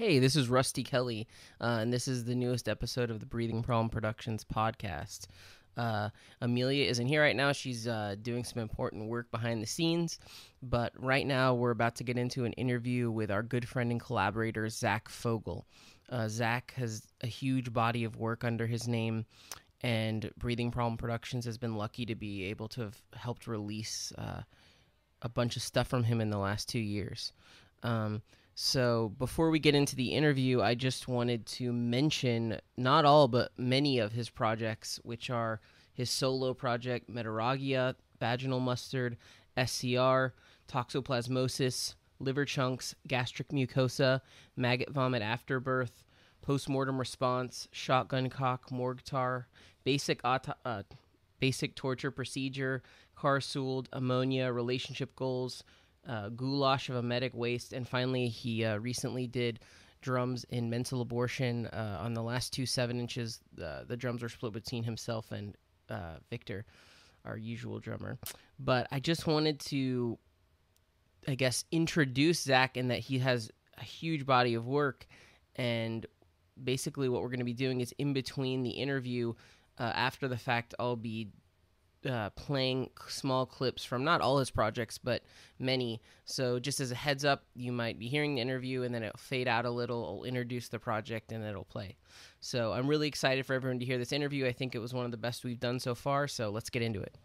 Hey, this is Rusty Kelly, and this is the newest episode of the Breathing Problem Productions podcast. Amelia isn't here right now. She's doing some important work behind the scenes, but right now we're about to get into an interview with our good friend and collaborator, Zach Fogle. Zach has a huge body of work under his name, and Breathing Problem Productions has been lucky to be able to have helped release a bunch of stuff from him in the last 2 years. So before we get into the interview, I just wanted to mention not all, but many of his projects, which are his solo project, Metarrhagia, Vaginal Mustard, SCR, Toxoplasmosis, Liver Chunks, Gastric Mucosa, Maggot Vomit Afterbirth, Postmortem Response, Shotgun Cock, Morgtar, Basic Torture Procedure, Carsooled, Ammonia, Relationship Goals, Goulash of Emetic Waste, and finally he recently did drums in Mental Abortion. On the last 2 7-inches, the drums were split between himself and Victor, our usual drummer. But I just wanted to, I guess, introduce Zach in that he has a huge body of work, and basically what we're going to be doing is in between the interview, after the fact, I'll be playing small clips from not all his projects, but many. So just as a heads up, you might be hearing the interview and then it'll fade out a little. I'll introduce the project and it'll play. So I'm really excited for everyone to hear this interview. I think it was one of the best we've done so far. So let's get into it.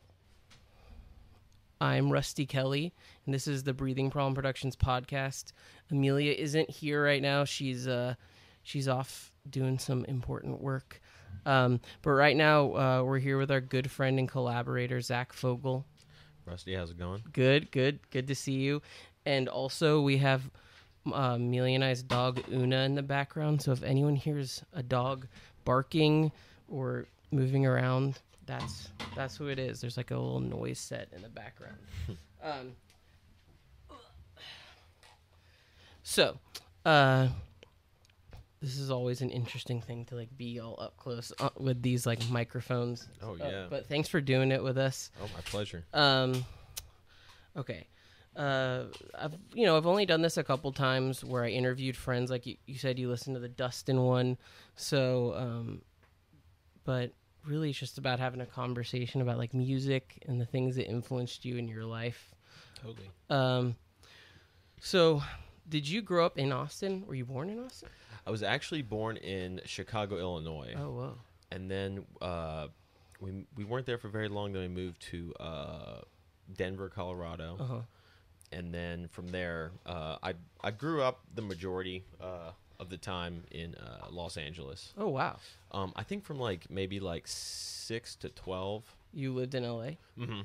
I'm Rusty Kelly, and this is the Breathing Problem Productions podcast. Amelia isn't here right now. She's off doing some important work. But right now, we're here with our good friend and collaborator, Zach Fogle. Rusty, how's it going? Good to see you. And also, we have Amelia and I's dog, Una, in the background. So if anyone hears a dog barking or moving around, that's who it is. There's like a little noise set in the background. This is always an interesting thing to like be all up close with these like microphones. Oh yeah. But thanks for doing it with us. Oh, my pleasure. Okay. I've only done this a couple times where I interviewed friends. Like you said, you listened to the Dustin one. So, but really, it's just about having a conversation about like music and the things that influenced you in your life. Totally. So, did you grow up in Austin? Were you born in Austin? I was actually born in Chicago, Illinois. Oh, whoa. And then we weren't there for very long. Then we moved to Denver, Colorado. Uh-huh. And then from there, I grew up the majority of the time in Los Angeles. Oh, wow. I think from maybe 6 to 12. You lived in L.A.? Mm-hmm.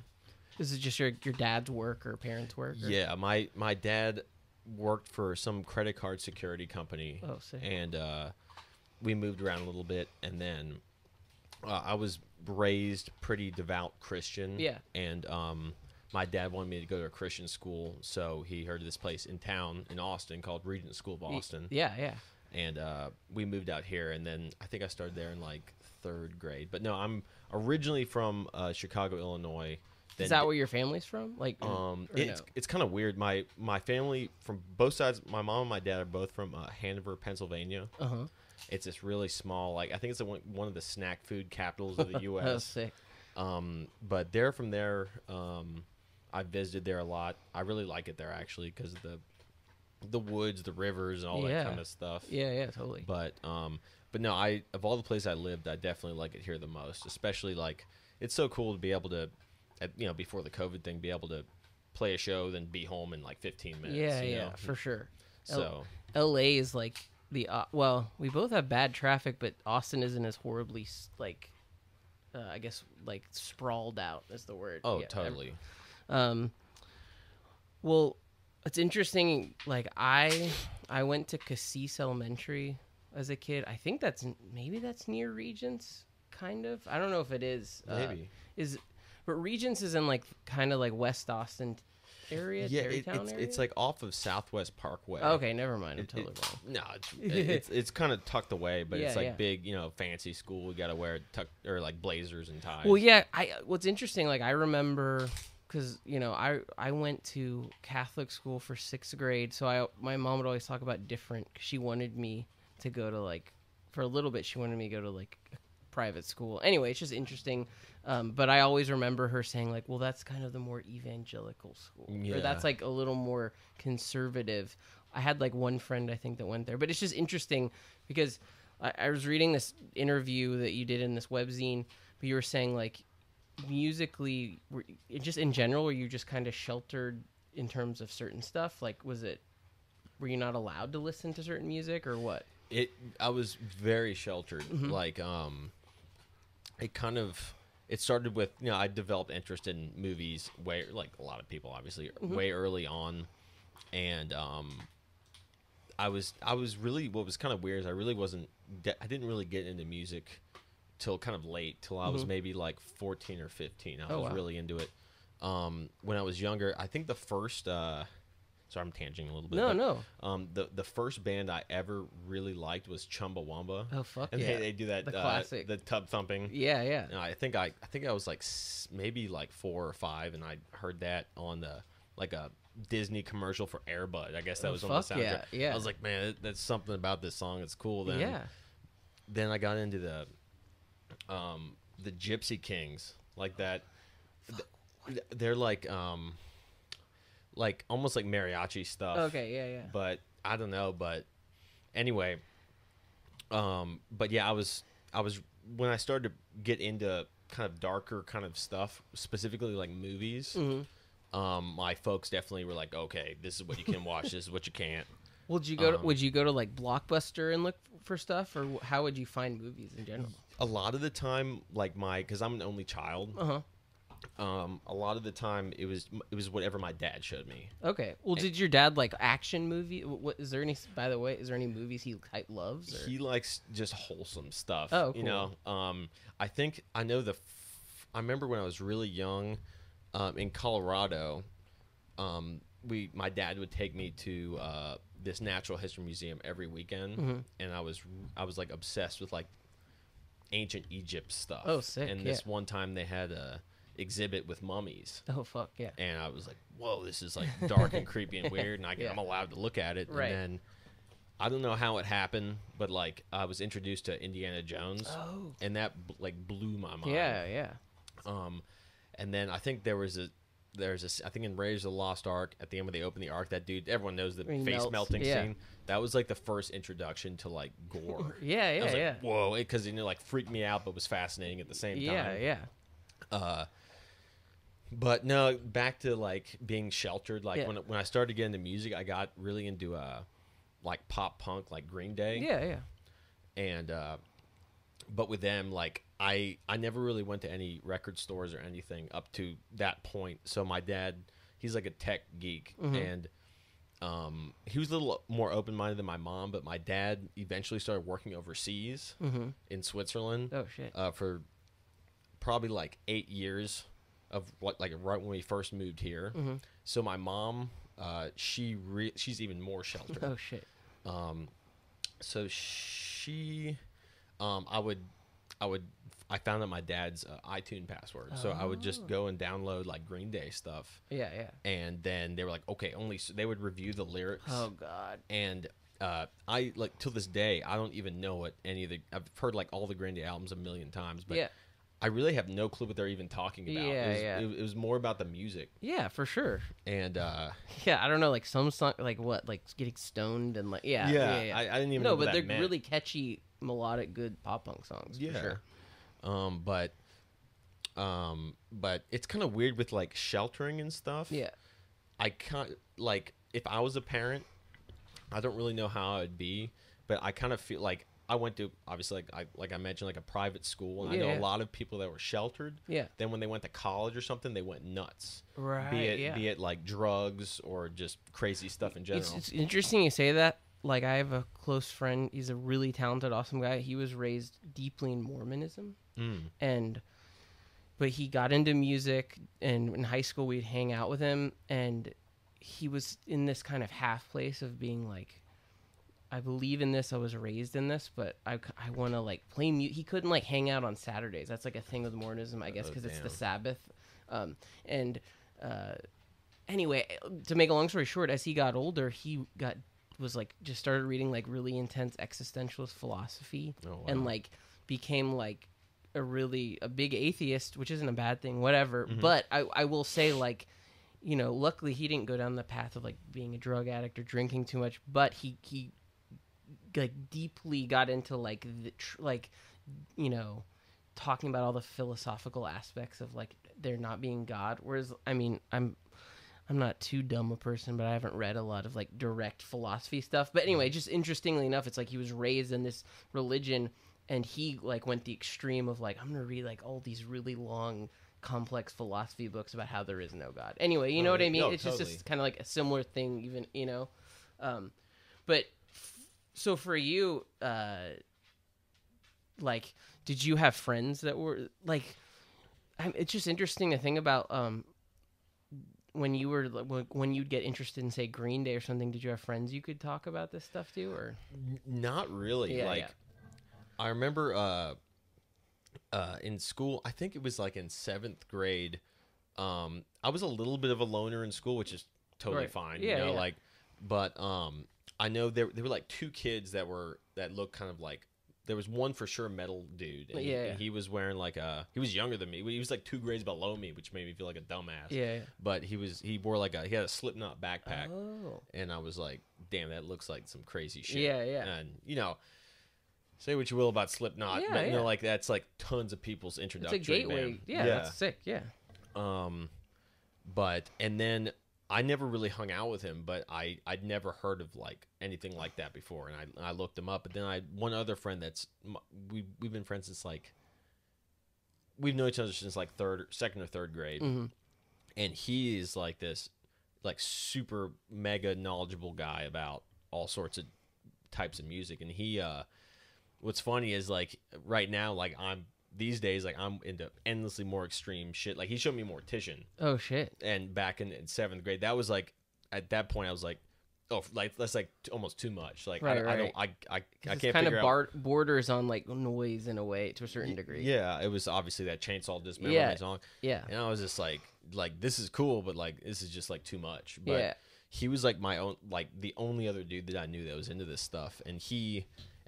Is it just your dad's work or parents' work? Or? Yeah, my dad worked for some credit card security company. Oh, sick. And we moved around a little bit, and then I was raised pretty devout Christian. Yeah. And my dad wanted me to go to a Christian school, so he heard of this place in town in Austin called Regent School of Austin. Yeah. And we moved out here, and then I think I started there in 3rd grade. But no, I'm originally from Chicago, Illinois. Is that where your family's from? It's kind of weird. My family from both sides, my mom and my dad are both from Hanover, Pennsylvania. Uh-huh. It's this really small, I think it's one of the snack food capitals of the U.S. That's sick. But they're from there. I visited there a lot. I really like it there actually because of the woods, the rivers, and all that kind of stuff. Yeah, totally. But no, of all the places I lived, I definitely like it here the most. Especially it's so cool to be able to. Before the COVID thing, be able to play a show, then be home in 15 minutes. Yeah, for sure. So L.A. is we both have bad traffic, but Austin isn't as horribly I guess sprawled out is the word. Oh, totally. Well, it's interesting. I went to Cassis Elementary as a kid. I think that's near Regents, kind of. I don't know if it is. Maybe But Regents is in kind of West Austin area, Tarrytown area? It's off of Southwest Parkway. Okay, never mind. I'm totally wrong. No, it's kind of tucked away, but it's big, fancy school. We got to wear blazers and ties. Well, yeah. What's interesting, I remember because I went to Catholic school for 6th grade, so my mom would always talk about different. She wanted me to go to like for a little bit. She wanted me to go to like a private school. Anyway, it's just interesting. But I always remember her saying like, well, that's kind of the more evangelical school, or that's like a little more conservative. I had like one friend I think that went there, but it's just interesting because I was reading this interview that you did in this webzine, but you were saying like musically, just in general, were you just kind of sheltered in terms of certain stuff? Like, were you not allowed to listen to certain music or what? I was very sheltered. Mm-hmm. Like, it started with, I developed interest in movies like a lot of people, obviously, mm-hmm. way early on. And, I was really, what was kind of weird is I didn't really get into music till kind of late, till I was mm-hmm. maybe like 14 or 15. I was wow. really into it. When I was younger, I think the first, sorry, I'm tangenting a little bit. No. The first band I ever really liked was Chumbawamba. Oh fuck and yeah! They do that the classic, the tub thumping. Yeah. And I think I was like maybe like 4 or 5, and I heard that on like a Disney commercial for Air Bud. I guess that was on the soundtrack. Yeah. I was like, man, that's something about this song. It's cool. Then I got into the Gypsy Kings, like that. They're like almost like mariachi stuff. Okay, yeah. But I don't know. But anyway, but yeah, I was when I started to get into kind of darker kind of stuff, specifically like movies. Mm-hmm. My folks definitely were like, okay, this is what you can watch. This is what you can't. Would you go to like Blockbuster and look for stuff, or how would you find movies in general? A lot of the time, like because I'm an only child. A lot of the time it was whatever my dad showed me. Okay. Well, did your dad like action movie? What is there any? By the way, is there any movies he loves? Or? He likes just wholesome stuff. Oh, cool. I think I know I remember when I was really young, in Colorado, my dad would take me to this natural history museum every weekend, mm-hmm. and I was like obsessed with like ancient Egypt stuff. Oh, sick! And this one time they had a exhibit with mummies. Oh, fuck yeah! And I was like, whoa, this is like dark and creepy and weird, and I'm allowed to look at it. Right. And then I don't know how it happened, but like I was introduced to Indiana Jones, and that like blew my mind. Yeah. And then I think there's I think in Raiders of the Lost Ark, at the end when they open the Ark, that dude, everyone knows the face melting scene. That was like the first introduction to like gore. I was like, whoa, because like freaked me out, but was fascinating at the same time. Yeah. But no, back to like being sheltered. Like when I started to get into music, I got really into like pop punk, like Green Day. Yeah. And but with them, like I never really went to any record stores or anything up to that point. So my dad, he's like a tech geek, mm-hmm. and he was a little more open-minded than my mom, but my dad eventually started working overseas mm-hmm. in Switzerland. Oh shit! For probably like 8 years of what, like right when we first moved here. Mm-hmm. So my mom, she's even more sheltered. Oh shit! So she, I found out my dad's iTunes password, so I would just go and download like Green Day stuff. Yeah. And then they were like, okay, they would review the lyrics. Oh god. And I like till this day, I don't even know what I've heard like all the Green Day albums a million times, but I really have no clue what they're even talking about. It was more about the music. Yeah, for sure. And I don't know, like some song, like what, like getting stoned and like I didn't even know what but they're meant. really catchy, melodic, good pop punk songs. Yeah. For sure. But it's kind of weird with like sheltering and stuff. Yeah. I can't, like, if I was a parent, I don't really know how I'd be, but I kind of feel like I went to, obviously, like I mentioned, like a private school, and I know a lot of people that were sheltered. Yeah. Then when they went to college or something, they went nuts. Right. Be it like drugs or just crazy stuff in general. It's interesting you say that. Like, I have a close friend. He's a really talented, awesome guy. He was raised deeply in Mormonism. But he got into music, and in high school we'd hang out with him, and he was in this kind of half place of being like, I believe in this, I was raised in this, but I want to like play music. He couldn't like hang out on Saturdays. That's like a thing with Mormonism, I guess, because it's the Sabbath. And Anyway, to make a long story short, as he got older, was like just started reading like really intense existentialist philosophy, and like became like a big atheist, which isn't a bad thing, whatever. But I will say, like, you know, luckily he didn't go down the path of like being a drug addict or drinking too much, but he like deeply got into like you know, talking about all the philosophical aspects of like there not being God. Whereas, I mean, I'm not too dumb a person, but I haven't read a lot of like direct philosophy stuff. But anyway, just interestingly enough, it's like he was raised in this religion, and he like went the extreme of like, I'm gonna read like all these really long, complex philosophy books about how there is no God. Anyway, you know what I mean? No, It's totally. just kind of like a similar thing, even, you know. But so for you, like, did you have friends that were like? It's just interesting to think about. When you'd get interested in, say, Green Day or something, did you have friends you could talk about this stuff to, or? Not really. Yeah, like, yeah. I remember in school, I think it was like in 7th grade. I was a little bit of a loner in school, which is totally Right. fine. Yeah, you know, yeah. like, but I know there were like 2 kids that looked kind of like. There was one for sure metal dude, and, Yeah. and he was wearing like he was younger than me. He was like 2 grades below me, which made me feel like a dumbass. Yeah. But he wore like he had a Slipknot backpack, Oh. and I was like, damn, that looks like some crazy shit. Yeah, yeah. And you know, say what you will about Slipknot, Yeah, but you yeah. know, like that's like tons of people's It's introductory a gateway. band. Yeah, that's sick. Yeah. But and then I never really hung out with him, but I'd never heard of like anything like that before, and I looked him up. But then I had one other friend we've been friends since like we've known each other since like 2nd or 3rd grade, and he is like this like super mega knowledgeable guy about all sorts of types of music, and he what's funny is like right now like these days, like I'm into endlessly more extreme shit. Like he showed me Mortician, Oh shit. and back in 7th grade, that was like at that point I was like, oh, like that's like almost too much. Like Right, I don't, right. I It's can't kind figure of out. borders on like noise in a way to a certain degree. Yeah, it was obviously that Chainsaw Dismemberment Yeah. song, Yeah. and I was just like this is cool, but like this is just like too much. But Yeah. he was like my own, like the only other dude that I knew that was into this stuff, and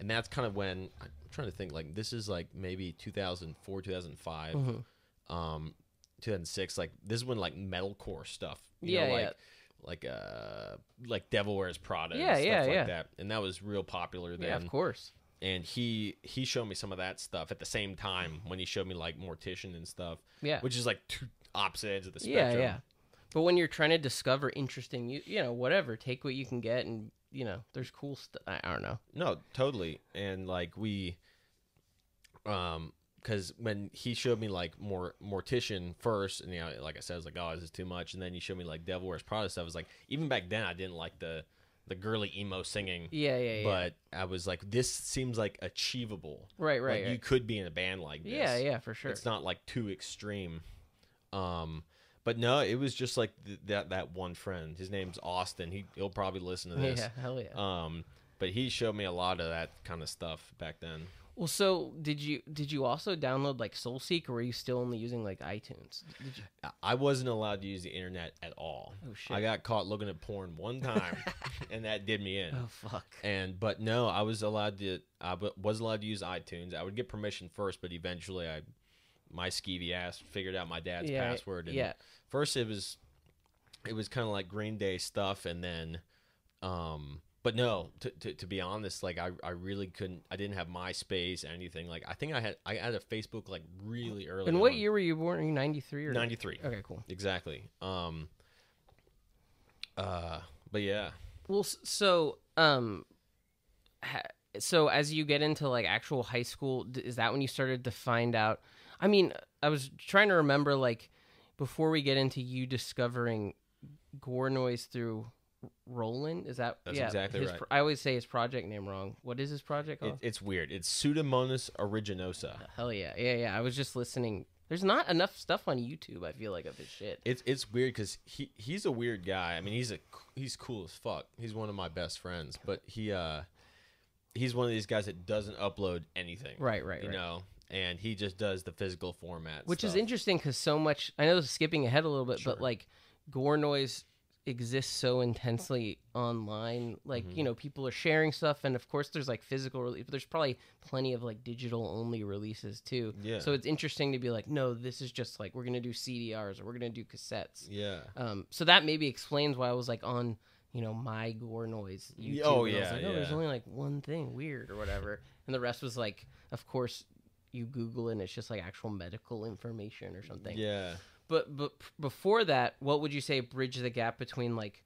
that's kind of when I'm trying to think, like this is like maybe 2004, 2005, 2006. Like this is when like metalcore stuff, you know, like Devil Wears Prada, Yeah, and stuff yeah, like yeah. that, and that was real popular then. Yeah, of course. And he showed me some of that stuff at the same time when he showed me like Mortician and stuff. Yeah. Which is like 2 opposite ends of the Yeah, spectrum. yeah. But when you're trying to discover interesting, you know, whatever, take what you can get, and you know, there's cool stuff. I don't know. No, totally. And like because when he showed me like Mortician first, and you know, like I said, I was like, oh, this is too much. And then he showed me like Devil Wears Prada stuff. I was like, even back then, I didn't like the girly emo singing. Yeah. But I was like, this seems like achievable. Right. Like, you could be in a band like this. Yeah, for sure. It's not like too extreme. But no, it was just like that one friend. His name's Austin. He'll probably listen to this. Yeah, hell yeah. But he showed me a lot of that kind of stuff back then. Well, so did you also download like SoulSeek, or were you still only using like iTunes? Did you? I wasn't allowed to use the internet at all. Oh shit! I got caught looking at porn one time, and that did me in. Oh fuck! But no, I was allowed to. Was allowed to use iTunes. I would get permission first, but eventually, my skeevy ass figured out my dad's password. And first, it was kind of like Green Day stuff, and then, but no, to be honest, like I really couldn't. I didn't have MySpace, anything. Like I think I had a Facebook like really early. And what year were you born? Are you 93 or 93? Okay, cool. Exactly. But yeah. Well, so as you get into like actual high school, is that when you started to find out? I mean, I was trying to remember like before we get into you discovering Gore noise through Roland. Is that That's exactly right? I always say his project name wrong. What is his project called? It's weird. It's Pseudomonas aeruginosa. Hell yeah. I was just listening. There's not enough stuff on YouTube, I feel like, of his shit. It's weird because he's a weird guy. I mean, he's cool as fuck. He's one of my best friends, but he's one of these guys that doesn't upload anything. Right. You know, and he just does the physical format Which stuff. is interesting because so much, I know this is skipping ahead a little bit, Sure. but like gore noise exists so intensely online. Like, Mhm. you know, people are sharing stuff, and of course there's like physical release, but there's probably plenty of like digital only releases too. Yeah. So it's interesting to be like, no, this is just like, we're going to do CDRs or we're going to do cassettes. Yeah. So that maybe explains why I was like on, you know, my gore noise YouTube. Oh, and I was yeah, like, oh, there's yeah. only like one thing weird or whatever. And the rest was like, of course, you Google it and it's just like actual medical information or something. Yeah. But before that, what would you say bridge the gap between like,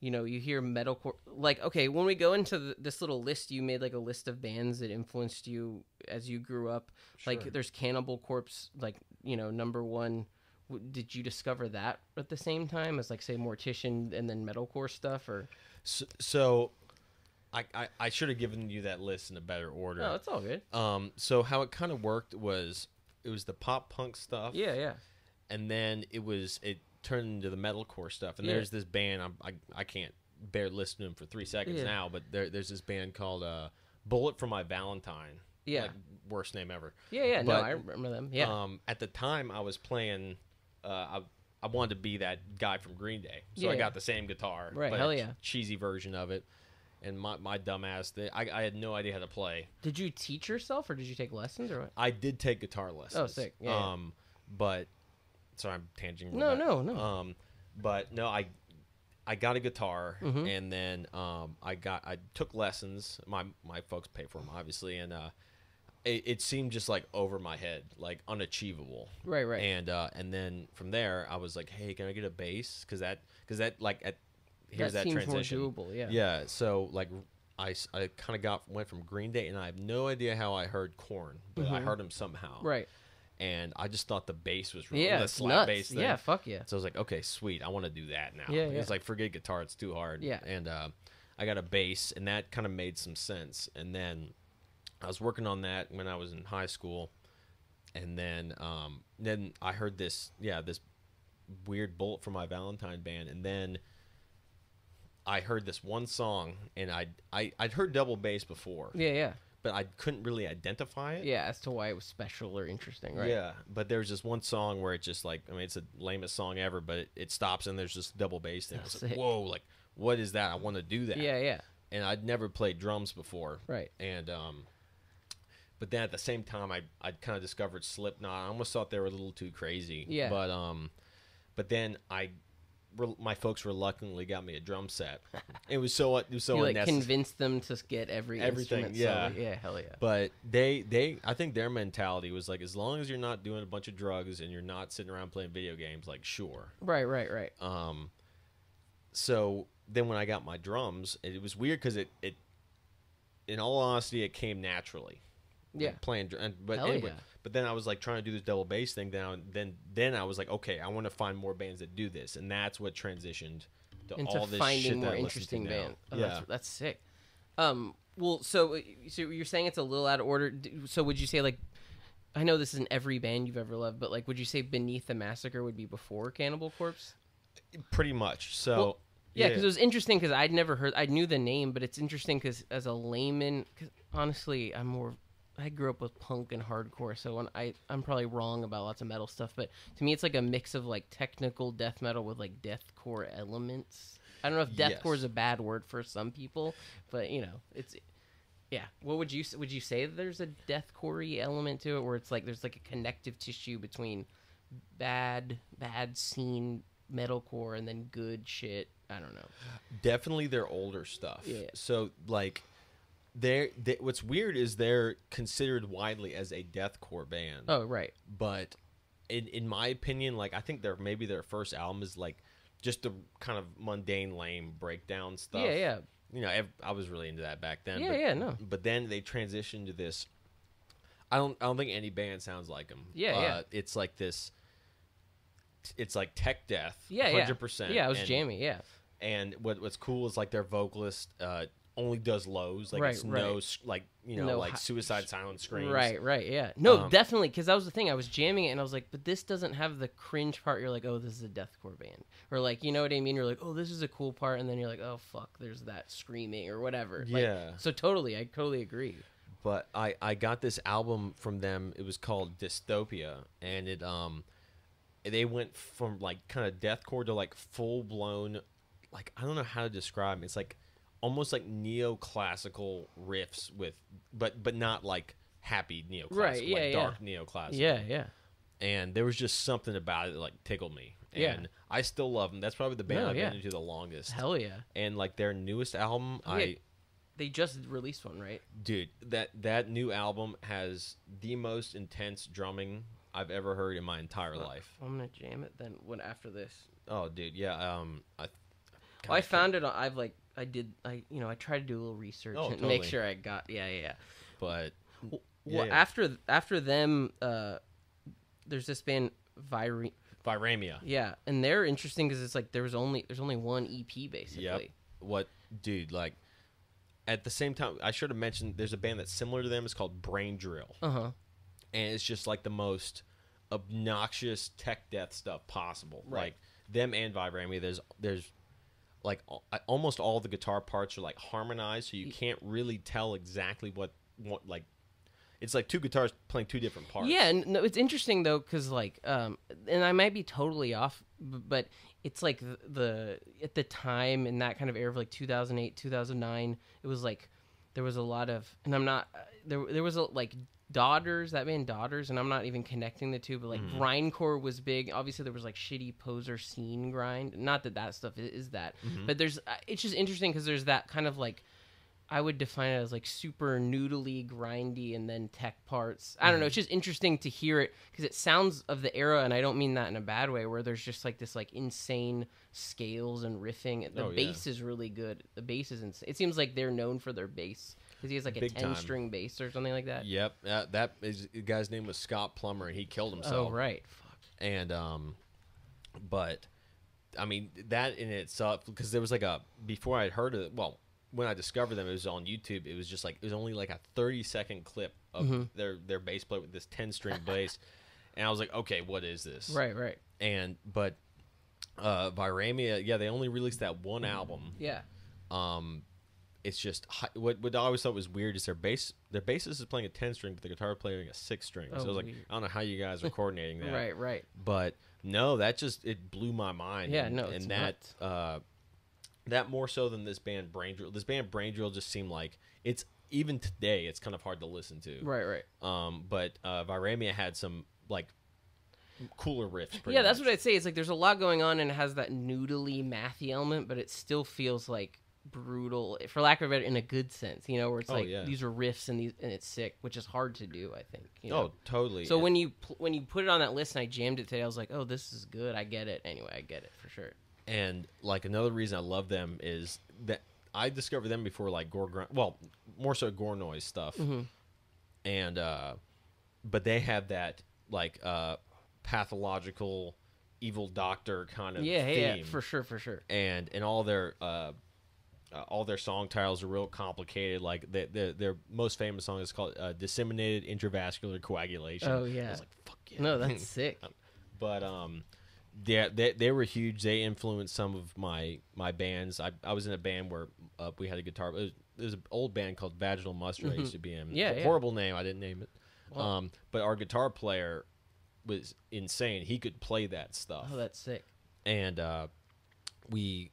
you know, you hear metalcore, like, okay, when we go into this little list, you made like a list of bands that influenced you as you grew up. Sure. Like there's Cannibal Corpse, like, you know, number one. Did you discover that at the same time as like say Mortician and then metalcore stuff, or? So I should have given you that list in a better order. No, it's all good. So how it kind of worked was it was the pop punk stuff. Yeah, yeah. And then it turned into the metalcore stuff. And Yeah. there's this band I can't bear listening to them for 3 seconds Yeah. now, but there's this band called Bullet for My Valentine. Yeah. Like, worst name ever. Yeah, yeah. No, But, I remember them. Yeah. At the time I was playing I wanted to be that guy from Green Day. So Yeah, I yeah. got the same guitar. Right, but hell a yeah. cheesy version of it. And my dumb ass, I had no idea how to play. Did you teach yourself or did you take lessons or what? I did take guitar lessons. Oh, sick. Yeah, yeah. But sorry, I'm tanging. No. But no, I got a guitar, Mhm. and then I took lessons. My folks paid for them, obviously, and it seemed just like over my head, like unachievable. Right, right. And then from there, I was like, hey, can I get a bass? Because that like here's that seems transition. more doable, yeah. Yeah. So like. I kind of went from Green Day, and I have no idea how I heard Korn, but I heard them somehow. Right. And I just thought the bass was really Yeah, the it's slap nuts. bass thing. Yeah, fuck yeah. So I was like, okay, sweet, I want to do that now. Yeah, It's yeah. like, forget guitar, it's too hard. Yeah. And I got a bass, and that kind of made some sense. And then I was working on that when I was in high school, and then I heard this weird Bullet for My Valentine band, and then I heard this one song, and I'd heard double bass before, Yeah, yeah. but I couldn't really identify it. Yeah, as to why it was special or interesting, right? Yeah, but there's this one song where it just like, I mean, it's the lamest song ever, but it stops and there's just double bass thing. I was like, Sick. whoa, like, what is that? I want to do that. Yeah, yeah. And I'd never played drums before. Right. And but then at the same time, I'd kind of discovered Slipknot. I almost thought they were a little too crazy. Yeah. But then my folks reluctantly got me a drum set. It was so You like unnecessary. convinced them to get everything. yeah. Yeah, hell yeah. But I think their mentality was like, as long as you're not doing a bunch of drugs and you're not sitting around playing video games, like, sure. Right, right, right. So then when I got my drums, it was weird because it in all honesty, it came naturally. Yeah. Playing, but Hell anyway, yeah. but then I was like trying to do this double bass thing down. Then I was like, okay, I want to find more bands that do this, and that's what transitioned to Into all this finding shit more that I listen interesting to now. band. Oh, Yeah. that's sick. Well, so you're saying it's a little out of order. So would you say like, I know this isn't every band you've ever loved, but like, would you say Beneath the Massacre would be before Cannibal Corpse? Pretty much. So Well, yeah, because it was interesting because I'd never heard. I knew the name, but it's interesting because as a layman, cause honestly, I grew up with punk and hardcore, so when I'm probably wrong about lots of metal stuff, but to me, it's like a mix of like technical death metal with like deathcore elements. I don't know if deathcore is a bad word for some people, but you know, it's yeah. What would you say that there's a deathcore element to it, where it's like there's like a connective tissue between bad scene metalcore and then good shit? I don't know. definitely their older stuff. Yeah. So like, what's weird is they're considered widely as a deathcore band. Oh, right. But in my opinion, like, I think maybe their first album is like just the kind of mundane, lame breakdown stuff. Yeah, yeah. You know, I was really into that back then. Yeah, but, yeah, no. But then they transitioned to this. I don't think any band sounds like them. Yeah, yeah. It's like this. It's like tech death. Yeah, 100%. Yeah, it was jammy. Yeah. And what's cool is like their vocalist only does lows, like Right, it's right. no like No like hi- suicide silent screams. Right, yeah. No, definitely, because that was the thing. I was jamming it, and I was like, but this doesn't have the cringe part. You're like, oh, this is a deathcore band. Or like, you know what I mean? You're like, oh, this is a cool part, and then you're like, oh, fuck, there's that screaming or whatever. Like, Yeah. so totally, I totally agree. But I got this album from them. It was called Dystopia, and they went from like kind of deathcore to like full blown, like I don't know how to describe it. It's like almost like neoclassical riffs but not like happy neoclassical, Right, yeah, like yeah. dark neoclassical. Yeah, yeah. And there was just something about it that like tickled me. And Yeah. I still love them. That's probably the band No, I've yeah. been into the longest. Hell yeah. And like their newest album, Yeah. They just released one, right? dude, that new album has the most intense drumming I've ever heard in my entire life. I'm gonna jam it then. When after this, Oh, dude, yeah. I found it. I tried to do a little research Oh, and totally. make sure I got. Yeah. But Well, yeah. after them, there's this band Viramia. Yeah, and they're interesting because it's like there's only one EP basically. Yep. What, dude? Like, at the same time, I should have mentioned there's a band that's similar to them. It's called Brain Drill, And it's just like the most obnoxious tech death stuff possible. Right. Like them and Viramia. There's like almost all the guitar parts are like harmonized, so you can't really tell exactly what like. It's like two guitars playing two different parts. Yeah, and no, it's interesting though because like, and I might be totally off, but it's like the at the time in that kind of era of like 2008, 2009, it was like there was a lot of, and I'm not there was like Daughters, that band Daughters, and I'm not even connecting the two, but like grindcore was big. Obviously there was like shitty poser scene grind. Not that stuff is that, but there's it's just interesting because there's that kind of like. I would define it as like super noodly, grindy, and then tech parts. I don't know. It's just interesting to hear it because it sounds of the era, and I don't mean that in a bad way, where there's just like this like insane scales and riffing. The bass is really good. The bass is insane. It seems like they're known for their bass because he has like a Big 10-string bass or something like that. Yep. That is, the guy's name was Scott Plummer, and he killed himself. Oh, right. Fuck. And but I mean that in itself, because there was like before I'd heard of it. Well, when I discovered them, it was on YouTube. It was just like it was only like a 30-second clip of their bass player with this 10-string bass, and I was like, okay, what is this? Right. But Viramia, yeah, they only released that one album. Yeah. It's just what I always thought was weird is their bassist is playing a 10-string, but the guitar player playing a 6-string. So I was like, weird. I don't know how you guys are coordinating that. Right. But no, it blew my mind. Yeah, and, no, it's and that more so than this band Brain Drill. This band Brain Drill just seemed like it's even today it's kind of hard to listen to. Right. But Viramia had some like cooler riffs. Yeah, that's what I'd say. It's like there's a lot going on and it has that noodly, mathy element, but it still feels like brutal, for lack of a better, in a good sense, where it's these are riffs and it's sick, which is hard to do, I think. Oh, totally. So when you put it on that list and I jammed it today, I was like, oh, this is good. I get it. Anyway, I get it for sure. And like another reason I love them is that I discovered them before like Gore, more so Gore Noise stuff, and but they have that like pathological evil doctor kind of theme. Yeah, for sure. And all their song titles are real complicated. Like their most famous song is called "Disseminated Intravascular Coagulation." Oh yeah, I was like, fuck yeah. No, that's sick. But yeah, they were huge. They influenced some of my bands. I was in a band where we had a guitar. It was an old band called Vaginal Mustard. I used to be in. Yeah. Horrible name. I didn't name it. Wow. But our guitar player was insane. He could play that stuff. Oh, that's sick. And they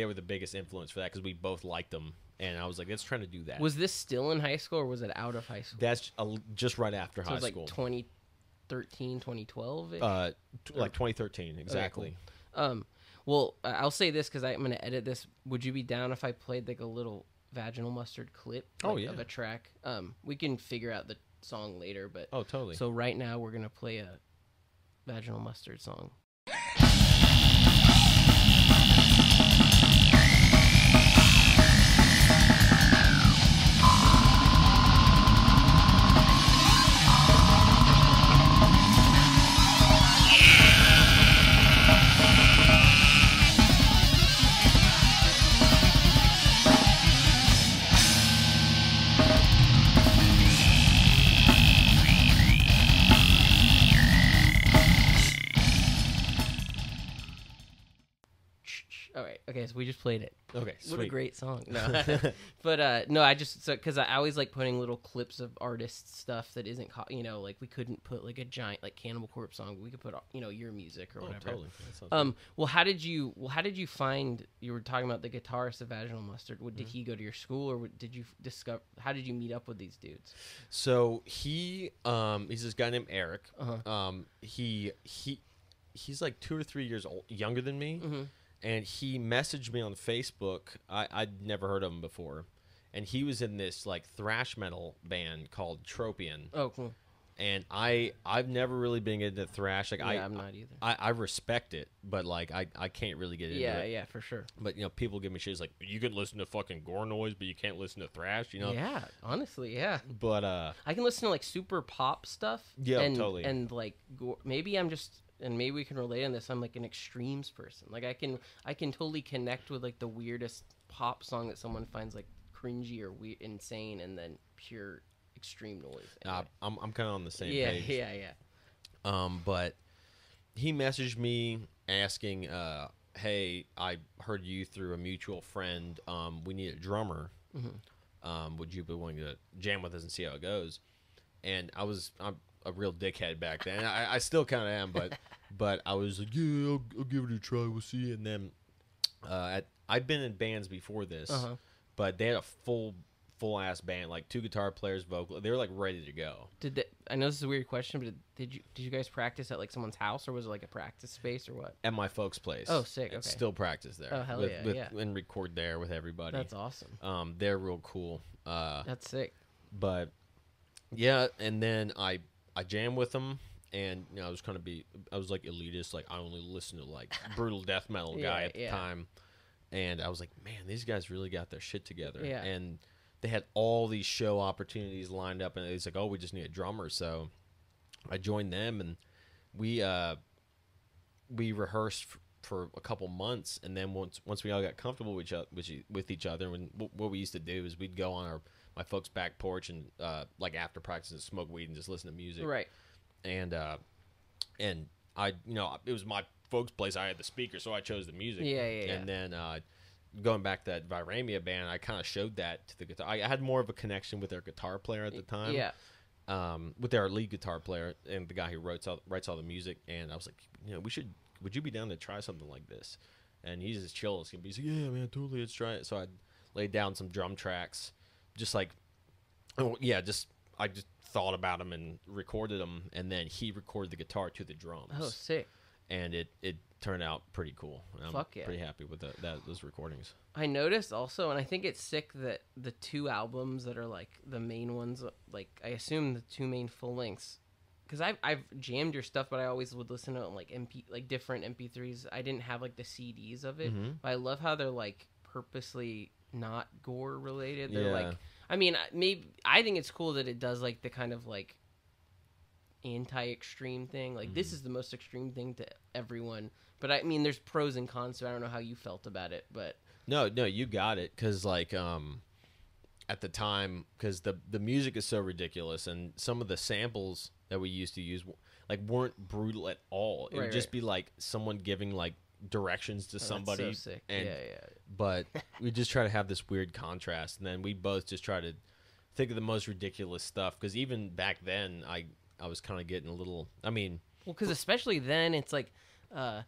were the biggest influence for that because we both liked them. And I was like, let's try to do that. Was this still in high school or was it out of high school? That's just right after high it was like school. 2013, 2012? Like 2013, exactly. Okay, cool. Well, I'll say this because I'm going to edit this. Would you be down if I played like a little Vaginal Mustard clip of a track? We can figure out the song later, but oh, totally. So right now we're going to play a Vaginal Mustard song. All right. Okay, so we just played it. Okay, What a sweet. great song. No, but no, I just because I always like putting little clips of artist stuff that isn't like we couldn't put like a giant like Cannibal Corpse song. But we could put your music or whatever. Totally. That sounds good. Well, how did you find? You were talking about the guitarist of Vaginal Mustard. Did he go to your school, or did you discover? How did you meet up with these dudes? So he's this guy named Eric. Uh-huh. He's like 2 or 3 years younger than me. Mm-hmm. And he messaged me on Facebook. I'd never heard of him before. And he was in this like thrash metal band called Tropian. Oh, cool. And I've never really been into thrash. Like I'm not either. I respect it, but like I can't really get into it. Yeah, for sure. But people give me shit like you can listen to fucking gore noise, but you can't listen to thrash. Yeah, honestly, yeah. But I can listen to like super pop stuff. Yeah, and, totally. And like maybe I'm just. And maybe we can relate on this. I'm like an extremes person. Like I can totally connect with like the weirdest pop song that someone finds like cringy or insane, and then pure extreme noise. Anyway. I'm kind of on the same page. Yeah. But he messaged me asking, "Hey, I heard you through a mutual friend. We need a drummer. Mm-hmm. Would you be willing to jam with us and see how it goes?" And I'm a real dickhead back then. I still kind of am, but I was like, yeah, I'll give it a try. We'll see. And then I'd been in bands before this, but they had a full ass band, like 2 guitar players, vocal. They were like ready to go. I know this is a weird question, but did you guys practice at like someone's house, or was it like a practice space, or what? At my folks' place. Oh, sick. Okay. Still practice there. Oh, hell yeah. And record there with everybody. That's awesome. They're real cool. That's sick. But yeah, and then I jammed with them, and I was like elitist, like I only listen to like brutal death metal guy at the time, and I was like, man, these guys really got their shit together. Yeah. And they had all these show opportunities lined up, and it's like, oh, we just need a drummer. So I joined them, and we rehearsed for a couple months, and then once we all got comfortable with each other, what we used to do is we'd go on my folks' back porch and like after practice and smoke weed and just listen to music. Right. And I it was my folks' place. I had the speaker, so I chose the music. Yeah. And then going back to that Viramia band, I kind of showed that to the guitar. I had more of a connection with their guitar player at the time. Yeah. With our lead guitar player and the guy who writes all the music. And I was like, would you be down to try something like this? And he's as chill as can be. He's like, yeah, man, totally, let's try it. So I laid down some drum tracks. I just thought about him and recorded them, and then he recorded the guitar to the drums. Oh, sick. And it turned out pretty cool. And I'm pretty happy with those recordings. I noticed also, and I think it's sick that the 2 albums that are like the main ones, like I assume the 2 main full lengths, because I've jammed your stuff, but I always would listen to it on like different MP3s. I didn't have like the CDs of it, but I love how they're like purposely not gore related. They're like, I mean, I think it's cool that it does like the kind of like anti-extreme thing. Like this is the most extreme thing to everyone. But I mean, there's pros and cons, so I don't know how you felt about it. But no, you got it. Because like at the time, because the music is so ridiculous, and some of the samples that we used to use like weren't brutal at all. It would just be like someone giving like directions to somebody. That's so sick. And, yeah. But we just try to have this weird contrast, and then we both just try to think of the most ridiculous stuff. Because even back then, I was kind of getting a little. I mean, well, because especially then, it's like, and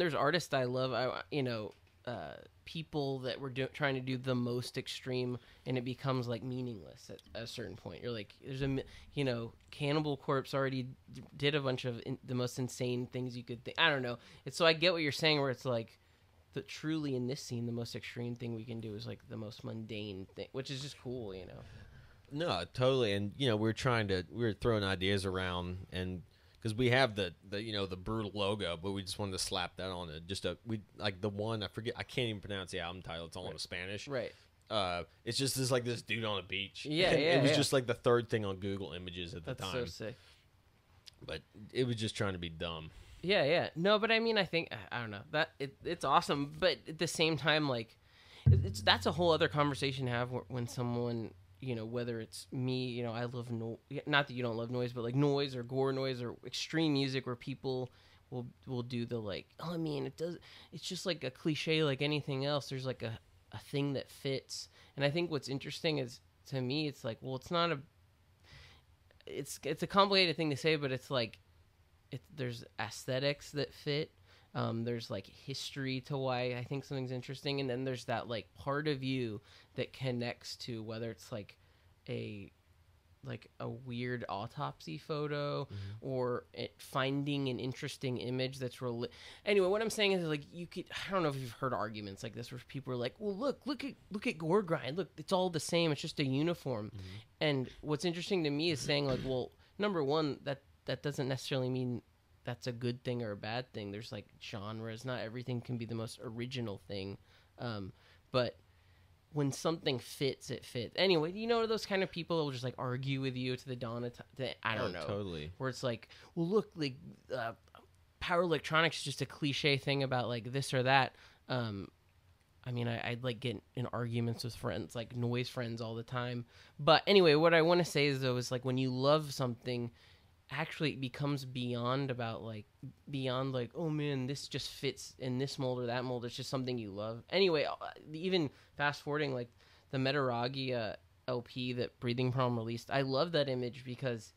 there's artists I love. People that were trying to do the most extreme, and it becomes like meaningless at a certain point. You're like, there's Cannibal Corpse already did a bunch of the most insane things you could think. I don't know. So I get what you're saying, where it's like, truly in this scene, the most extreme thing we can do is like the most mundane thing, which is just cool, No, totally. And we were throwing ideas around, and because we have the brutal logo, but we just wanted to slap that on it. The one, I forget, I can't even pronounce the album title. It's all in Spanish. Right. It's just this dude on a beach. Yeah, It was just like the 3rd thing on Google Images at the time. That's so sick. But it was just trying to be dumb. Yeah. No, but I mean, I think, I don't know, that it's awesome, but at the same time, like, that's a whole other conversation to have when someone, whether it's me, I love not that you don't love noise, but like noise or gore noise or extreme music where people will do the like, oh, I mean, it's just like a cliche like anything else. There's like a thing that fits. And I think what's interesting is, to me, it's like, well, it's a complicated thing to say, but it's like, there's aesthetics that fit. There's like history to why I think something's interesting, and then there's that like part of you that connects to whether it's like a weird autopsy photo or finding an interesting image that's anyway. What I'm saying is, like, I don't know if you've heard arguments like this where people are like, well, look at Gore grind, look, it's all the same, it's just a uniform. And what's interesting to me is saying, like, well, number one, that doesn't necessarily mean that's a good thing or a bad thing. There's like genres, not everything can be the most original thing. But when something fits, it fits. Anyway, you know, those kind of people that will just like argue with you to the dawn of time. I don't know. Totally. Where it's like, well, look, like power electronics is just a cliche thing about like this or that. I mean, I'd like get in arguments with friends, like noise friends all the time. But anyway, what I want to say is, though, is like when you love something, actually it becomes beyond like, oh man, this just fits in this mold or that mold. It's just something you love. Anyway, even fast forwarding, like the Metaragi LP that Breathing Problem released, I love that image because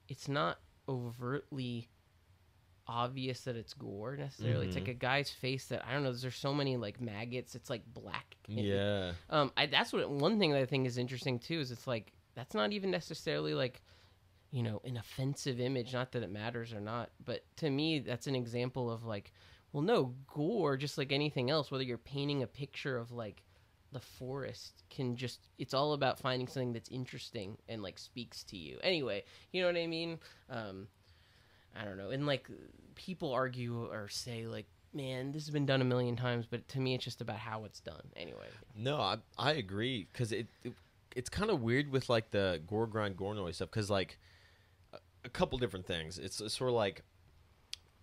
it's not overtly obvious that it's Gore necessarily. It's like a guy's face that, I don't know, there's so many like maggots, it's like black. Yeah. That's one thing that I think is interesting too, is it's like, that's not even necessarily like, you know, an offensive image. Not that it matters or not, but to me, that's an example of like, well, no, Gore, just like anything else, whether you're painting a picture of like the forest, it's all about finding something that's interesting and like speaks to you. Anyway, you know what I mean? I don't know. And like people argue or say like, man, this has been done a million times, but to me, it's just about how it's done. Anyway. No, I agree, because it's kind of weird with like the Gore grind, Gore noise stuff, because like a couple different things. It's sort of like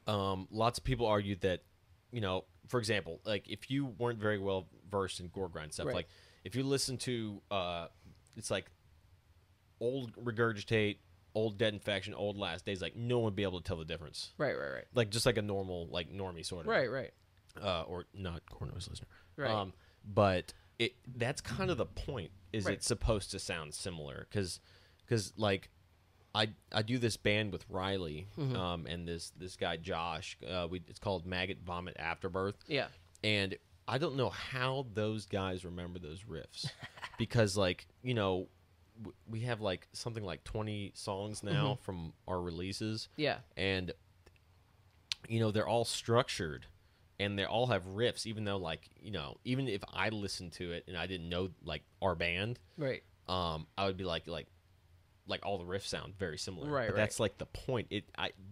lots of people argue that, you know, for example, like if you weren't very well versed in Gore grind stuff, like if you listen to it's like old Regurgitate, old Dead Infection, old Last Days, like no one would be able to tell the difference. Right. Like just like a normal, like normie sort of. Right. Or not Gore noise listener. Right. But that's kind of the point. Is it's supposed to sound similar, because like I do this band with Riley, and this guy Josh. It's called Maggot Vomit Afterbirth. Yeah. And I don't know how those guys remember those riffs, because like, you know, we have like something like 20 songs now from our releases. Yeah. And you know, they're all structured and they all have riffs, even though, like, you know, even if I listened to it and I didn't know like our band, right, I would be like all the riffs sound very similar. Right. But that's like the point.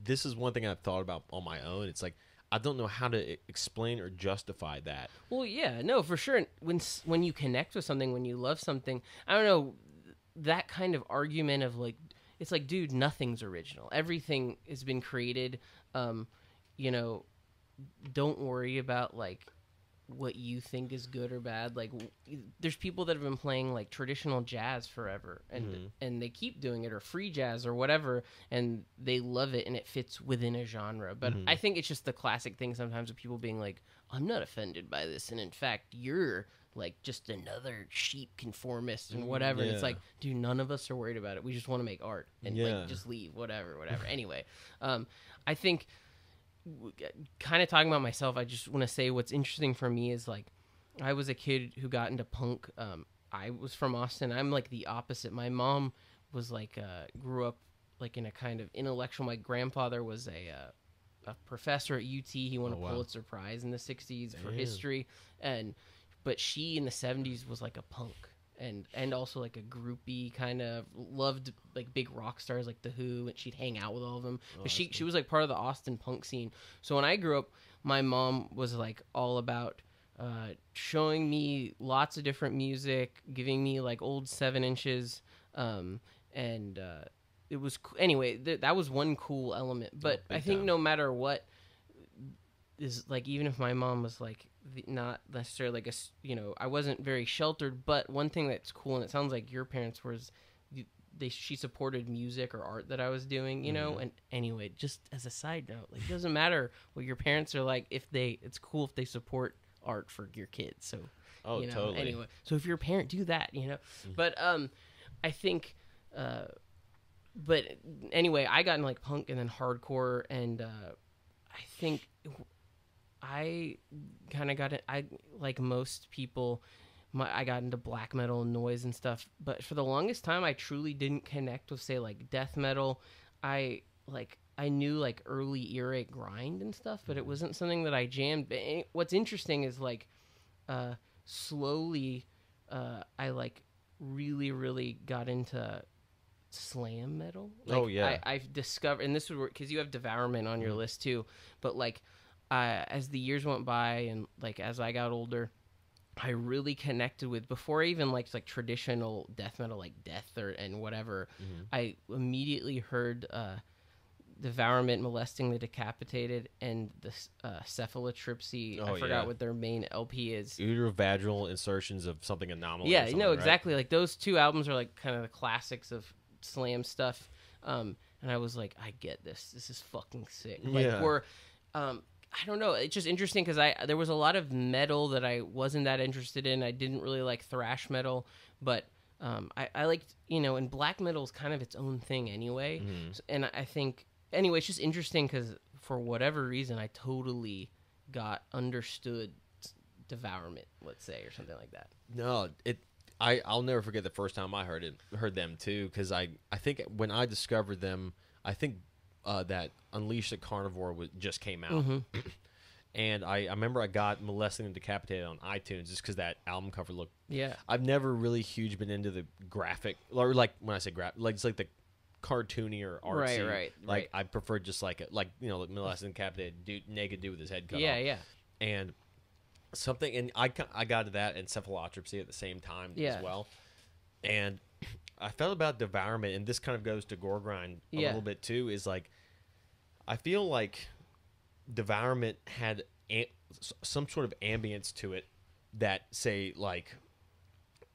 This is one thing I've thought about on my own. It's like I don't know how to explain or justify that. Well, yeah, no, for sure. When you connect with something, when you love something, I don't know, that kind of argument of like, it's like, dude, nothing's original. Everything has been created. You know, don't worry about like what you think is good or bad. Like, there's people that have been playing like traditional jazz forever, and they keep doing it, or free jazz or whatever, and they love it and it fits within a genre. But I think it's just the classic thing sometimes of people being like, I'm not offended by this, and in fact you're like just another sheep conformist and whatever. And it's like, dude, none of us are worried about it. We just want to make art and like just leave, whatever. Anyway, I think, kind of talking about myself, I just want to say what's interesting for me is like, I was a kid who got into punk. I was from Austin. I'm like the opposite. My mom was like, grew up like in a kind of intellectual. My grandfather was a professor at UT. He won a Pulitzer Prize in the 60s for history. But she in the 70s was like a punk. And also like a groupie, kind of loved like big rock stars like The Who, and she'd hang out with all of them. But she was like part of the Austin punk scene. So when I grew up, my mom was like all about showing me lots of different music, giving me like old 7-inches, and it was anyway. That was one cool element. But I think no matter what, is like, even if my mom was like not necessarily like I wasn't very sheltered, but one thing that's cool, and it sounds like your parents was, she supported music or art that I was doing, you know. And anyway, just as a side note, like, it doesn't matter what your parents are like, it's cool if they support art for your kids. So you know, totally. anyway, so if you're a parent, do that, you know. But I think but anyway, I got in like punk and then hardcore, and I think I kind of got it. I, like most people, I got into black metal and noise and stuff. But for the longest time, I truly didn't connect with, say, like death metal. I knew like early era grind and stuff, but it wasn't something that I jammed. But what's interesting is like slowly, I like really got into slam metal. Like, I've discovered, and this was because you have Devourment on your list too, but like as the years went by and like as I got older, I really connected with, before I even liked like traditional death metal like Death and whatever. I immediately heard Devourment, Molesting the Decapitated, and the Cephalotripsy. I forgot what their main LP is. Uterovaginal insertions of something anomalous. Yeah, no, exactly. Right? Like those two albums are like kind of the classics of slam stuff. And I was like, I get this. This is fucking sick. Like, we're, I don't know. It's just interesting because there was a lot of metal that I wasn't that interested in. I didn't really like thrash metal, but I liked, you know, and black metal is kind of its own thing anyway. And I think, anyway, it's just interesting because for whatever reason, I totally understood Devourment, let's say, or something like that. No, I'll never forget the first time I heard them too, because I think when I discovered them, I think that Unleash the Carnivore just came out. And I remember I got Molesting and Decapitated on iTunes just because that album cover looked. Yeah. I've never really been into the graphic, or like when I say graphic, like it's like the cartoony or artsy. Right. I prefer just like you know, like Molesting and Decapitated naked dude with his head cut off. Yeah. And something, and I got to that and Cephalotripsy at the same time as well. And I felt about Devourment, and this kind of goes to Gore Grind a little bit too, is like, I feel like Devourment had some sort of ambience to it that, say, like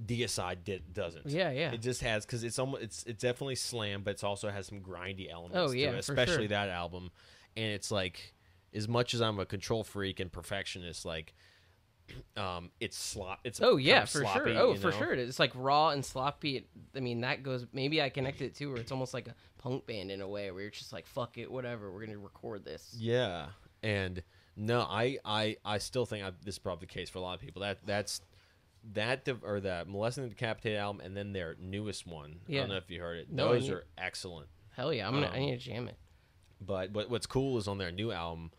Deicide doesn't. Yeah. It just has, because it's definitely slam, but it also has some grindy elements to it, for especially sure. that album. And it's like, as much as I'm a control freak and perfectionist, like, it's it's for sloppy, sure. For sure it is. It's like raw and sloppy. I mean, that goes, maybe I connect it too, where it's almost like a punk band in a way, where you're just like, fuck it, whatever, we're gonna record this. Yeah. And no, I still think this is probably the case for a lot of people. Or the Molesting the Decapitated album, and then their newest one. I don't know if you heard it. No, Those are excellent. Hell yeah, I need to jam it. But what's cool is on their new album,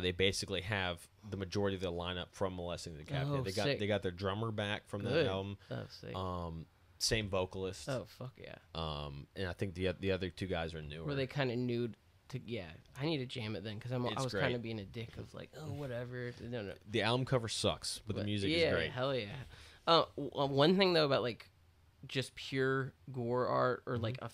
they basically have the majority of the lineup from Molesting the Decapitated. They got their drummer back from that album. Oh, sick. Same vocalist. Oh, fuck yeah. And I think the other two guys are newer. Were they kind of nude? I need to jam it then, because I was kind of being a dick of like, oh, whatever. No. The album cover sucks, but the music is great. Hell yeah. One thing though about like just pure Gore art, or like a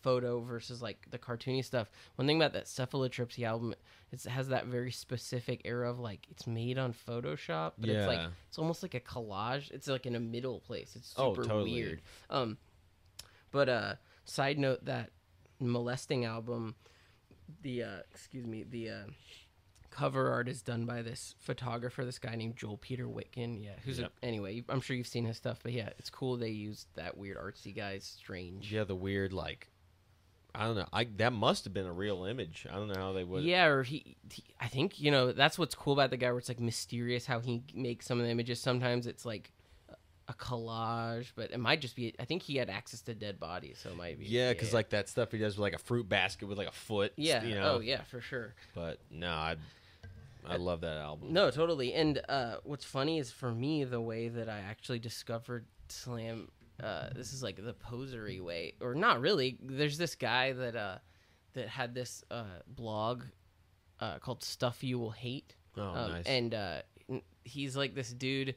photo versus like the cartoony stuff. One thing about that Cephalotripsy album, it has that very specific era of like, it's made on Photoshop, but it's like, it's almost like a collage. It's like in a middle place. It's super weird. But side note, that Molesting album, the cover art is done by this photographer, this guy named Joel Peter Witkin. Yeah, anyway, I'm sure you've seen his stuff, but yeah, it's cool they used that weird artsy guy's strange. Yeah, the weird, like, I don't know. That must have been a real image. I don't know how they would. Yeah, or he I think, you know, that's what's cool about the guy, where it's like mysterious how he makes some of the images. Sometimes it's like a collage, but it might just be, I think he had access to dead bodies, so it might be. Yeah, because like that stuff he does with like a fruit basket with like a foot. Yeah. You know? Oh yeah, for sure. But no, I love that album. No, totally. And what's funny is, for me, the way that I actually discovered slam, this is like the posery way, or not really. There's this guy that had this blog called Stuff You Will Hate. Oh, nice. And he's like this dude.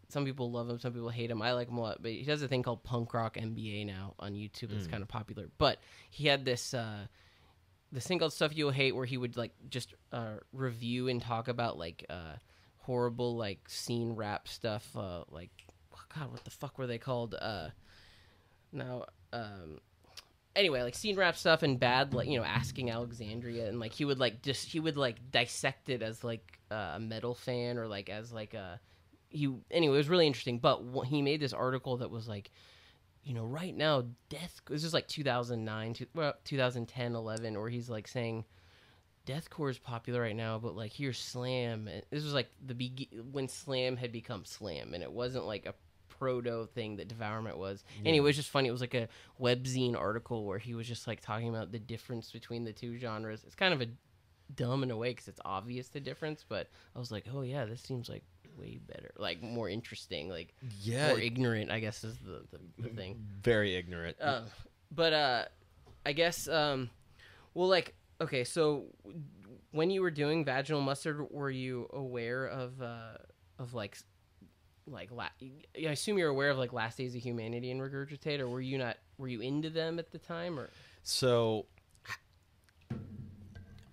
Some people love him, some people hate him. I like him a lot, but he does a thing called Punk Rock MBA now on YouTube. It's kind of popular. But he had this thing called Stuff You'll Hate, where he would like just review and talk about like horrible like scene rap stuff. Like, God, what the fuck were they called? Now, anyway, like scene rap stuff and bad, like, asking Alexandria, and like he would dissect it as like a metal fan, or like as like anyway, it was really interesting. But he made this article that was like, right now, this is like 2009, 2010, 11, where he's like saying deathcore is popular right now, but like here's slam. And this was like when slam had become slam, and it wasn't like a proto thing that Devourment was. Yeah. Anyway, it was just funny. It was like a webzine article where he was just like talking about the difference between the two genres. It's kind of dumb in a way because it's obvious the difference, but I was like, oh yeah, this seems like way better, like more interesting, like more ignorant, I guess is the thing. Very ignorant. But I guess well, like, okay, so when you were doing Vaginal Mustard, were you aware of like I assume you're aware of like Last Days of Humanity and Regurgitate, or were you not? Were you into them at the time, or? So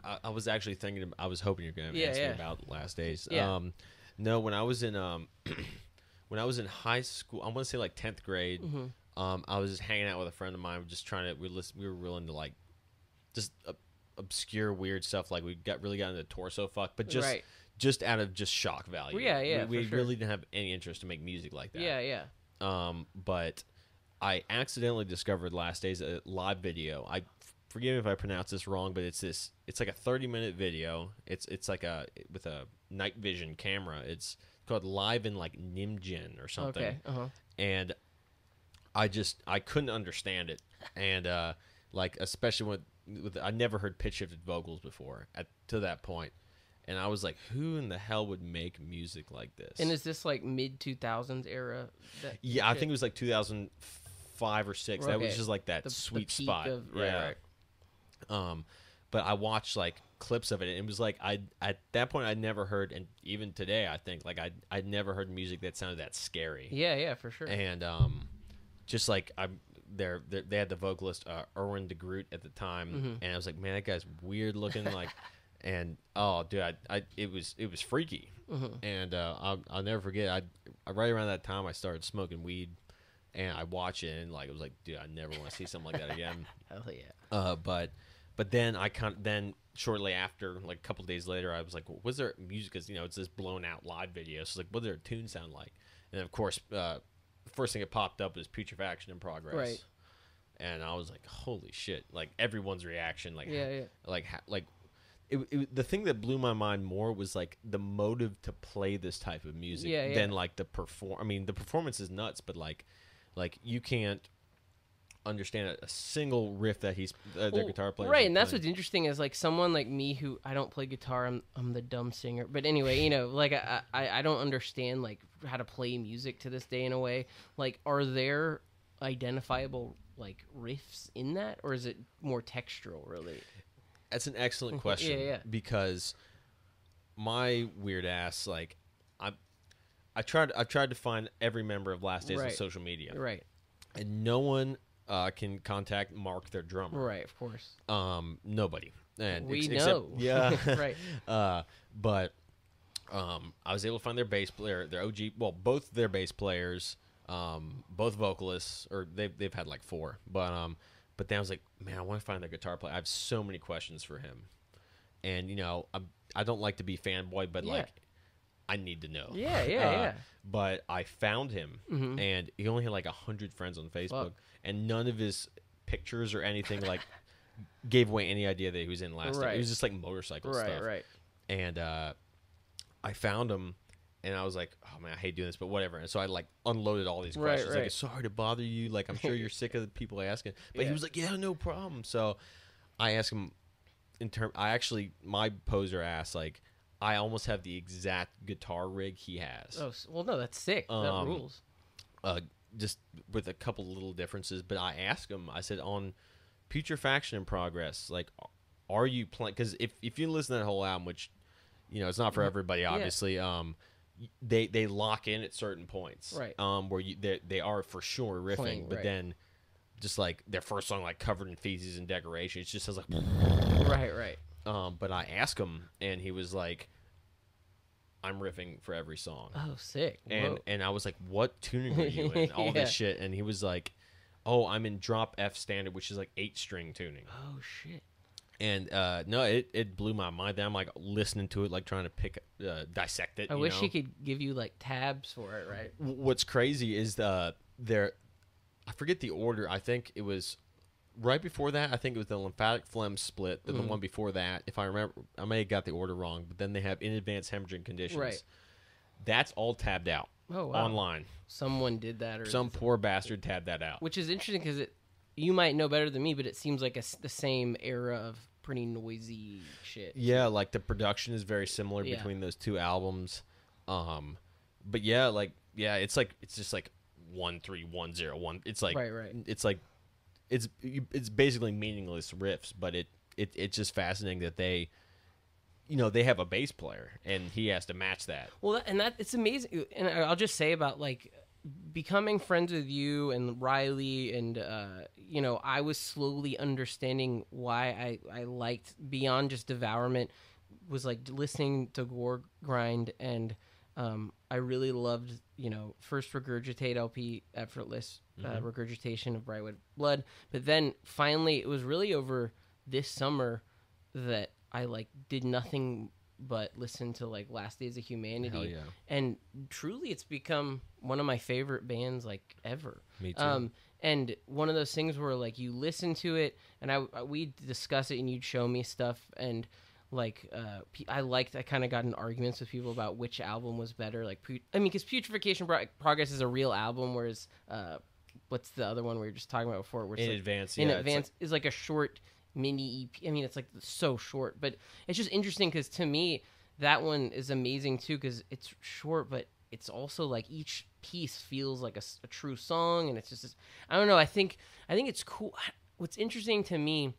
I was actually thinking. I was hoping you're going to ask me about Last Days. Yeah. No, when I was in high school, I want to say like 10th grade. Mm-hmm. I was just hanging out with a friend of mine, just trying to. We were real into like just obscure weird stuff. Like we really got into torso fuck, but just out of just shock value. Well, yeah, we sure. really didn't have any interest to make music like that. Yeah. But I accidentally discovered Last Days, a live video. Forgive me if I pronounce this wrong, but it's like a 30-minute video. It's like with a night vision camera. It's called Live in like Nimjin or something. Okay. And I couldn't understand it, and like especially with I never heard pitch shifted vocals before to that point. And I was like, who in the hell would make music like this? And is this like mid 2000s era? I think it was like 2005 or 6. Okay. That was just like that sweet spot. Right. But I watched like clips of it, and it was like at that point I'd never heard, and even today I think like I'd never heard music that sounded that scary. Yeah, for sure. And just like they had the vocalist Erwin de Groot at the time, mm-hmm. and I was like, man, that guy's weird looking, like. And oh, dude, it was freaky, mm-hmm. and I'll never forget. Right around that time I started smoking weed, and I watched it, and like it was like, dude, I never want to see something like that again. Hell yeah. But then then shortly after, like a couple days later, I was like, well, was there music? Because it's this blown out live video. So like, what did their tune sound like? And of course, the first thing that popped up was Putrefaction in Progress. Right. And I was like, holy shit! Like everyone's reaction, like like. The thing that blew my mind more was like the motive to play this type of music than like the perform. I mean, the performance is nuts, but like you can't understand a single riff that their guitar player. Right, and that's what's interesting is like someone like me who I don't play guitar. I'm the dumb singer. But anyway, like I don't understand like how to play music to this day in a way. Like, are there identifiable like riffs in that, or is it more textural really? That's an excellent question. Yeah. Because my weird ass, like, I tried to find every member of Last Days on social media, right? And no one can contact Mark, their drummer, right? Of course, nobody. And we know, yeah, right. But I was able to find their bass player, their OG, well, both their bass players, both vocalists, or they've had like 4, But then I was like, man, I want to find their guitar player. I have so many questions for him. And, I don't like to be fanboy, but, like, I need to know. Yeah. But I found him, mm-hmm. and he only had, like, 100 friends on Facebook. And none of his pictures or anything, like, gave away any idea that he was in Last Day. It was just, like, motorcycle stuff. Right. And I found him. And I was like, oh, man, I hate doing this, but whatever. And so I, like, unloaded all these questions. Right. Like, sorry to bother you. Like, I'm sure you're sick of the people asking. But he was like, yeah, no problem. So I asked him my poser asked, like, I almost have the exact guitar rig he has. Oh, well, no, that's sick. That rules. Just with a couple little differences. But I asked him, I said, on Putrefaction in Progress, like, are you playing? Because if you listen to that whole album, which, it's not for everybody, obviously, they lock in at certain points, right? Where they are for sure riffing, but then just like their first song, like covered in feces and decoration, it just says like right. But I asked him, and he was like, "I'm riffing for every song." Oh, sick! And I was like, "What tuning are you in?" All this shit, and he was like, Oh, I'm in drop F standard, which is like 8-string tuning. Oh shit. And no, it blew my mind. Then I'm like listening to it, like trying to dissect it. I wish he could give you like tabs for it, right? What's crazy is I forget the order. I think it was right before that. I think it was the lymphatic phlegm split. Then the one before that, if I remember, I may have got the order wrong. But then they have in advanced hemorrhaging conditions. Right. That's all tabbed out. Oh wow. Online. Someone did that, or some poor bastard tabbed that out. Which is interesting because you might know better than me, but it seems like the same era of pretty noisy shit. Yeah, like the production is very similar between those two albums. But yeah, it's just like 1-3-1-0-1. It's like right. It's like it's basically meaningless riffs, but it's just fascinating that they have a bass player and he has to match that. Well, it's amazing. And I'll just say about like becoming friends with you and Riley, and I was slowly understanding why I liked beyond just Devourment, was like listening to Gore grind, and I really loved first Regurgitate LP, Effortless regurgitation of Brightwood Blood, but then finally it was really over this summer that I like did nothing but listen to like Last Days of Humanity. Hell yeah. And truly it's become one of my favorite bands like ever. Me too. And one of those things where like you listen to it and we'd discuss it and you'd show me stuff, and like I kind of got in arguments with people about which album was better, like because Putrefaction Progress is a real album, whereas what's the other one we were just talking about before, where it's In like, Advance is like a short mini EP. I mean, it's like so short, but it's just interesting because to me that one is amazing too, because it's short, but it's also like each piece feels like a true song, and it's just I don't know. I think it's cool. What's interesting to me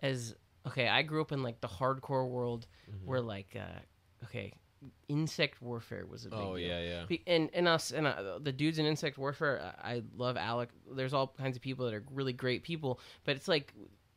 is, okay, I grew up in like the hardcore world where like Insect Warfare was a big deal. Yeah. And us and the dudes in Insect Warfare, I love Alec. There's all kinds of people that are really great people, but it's like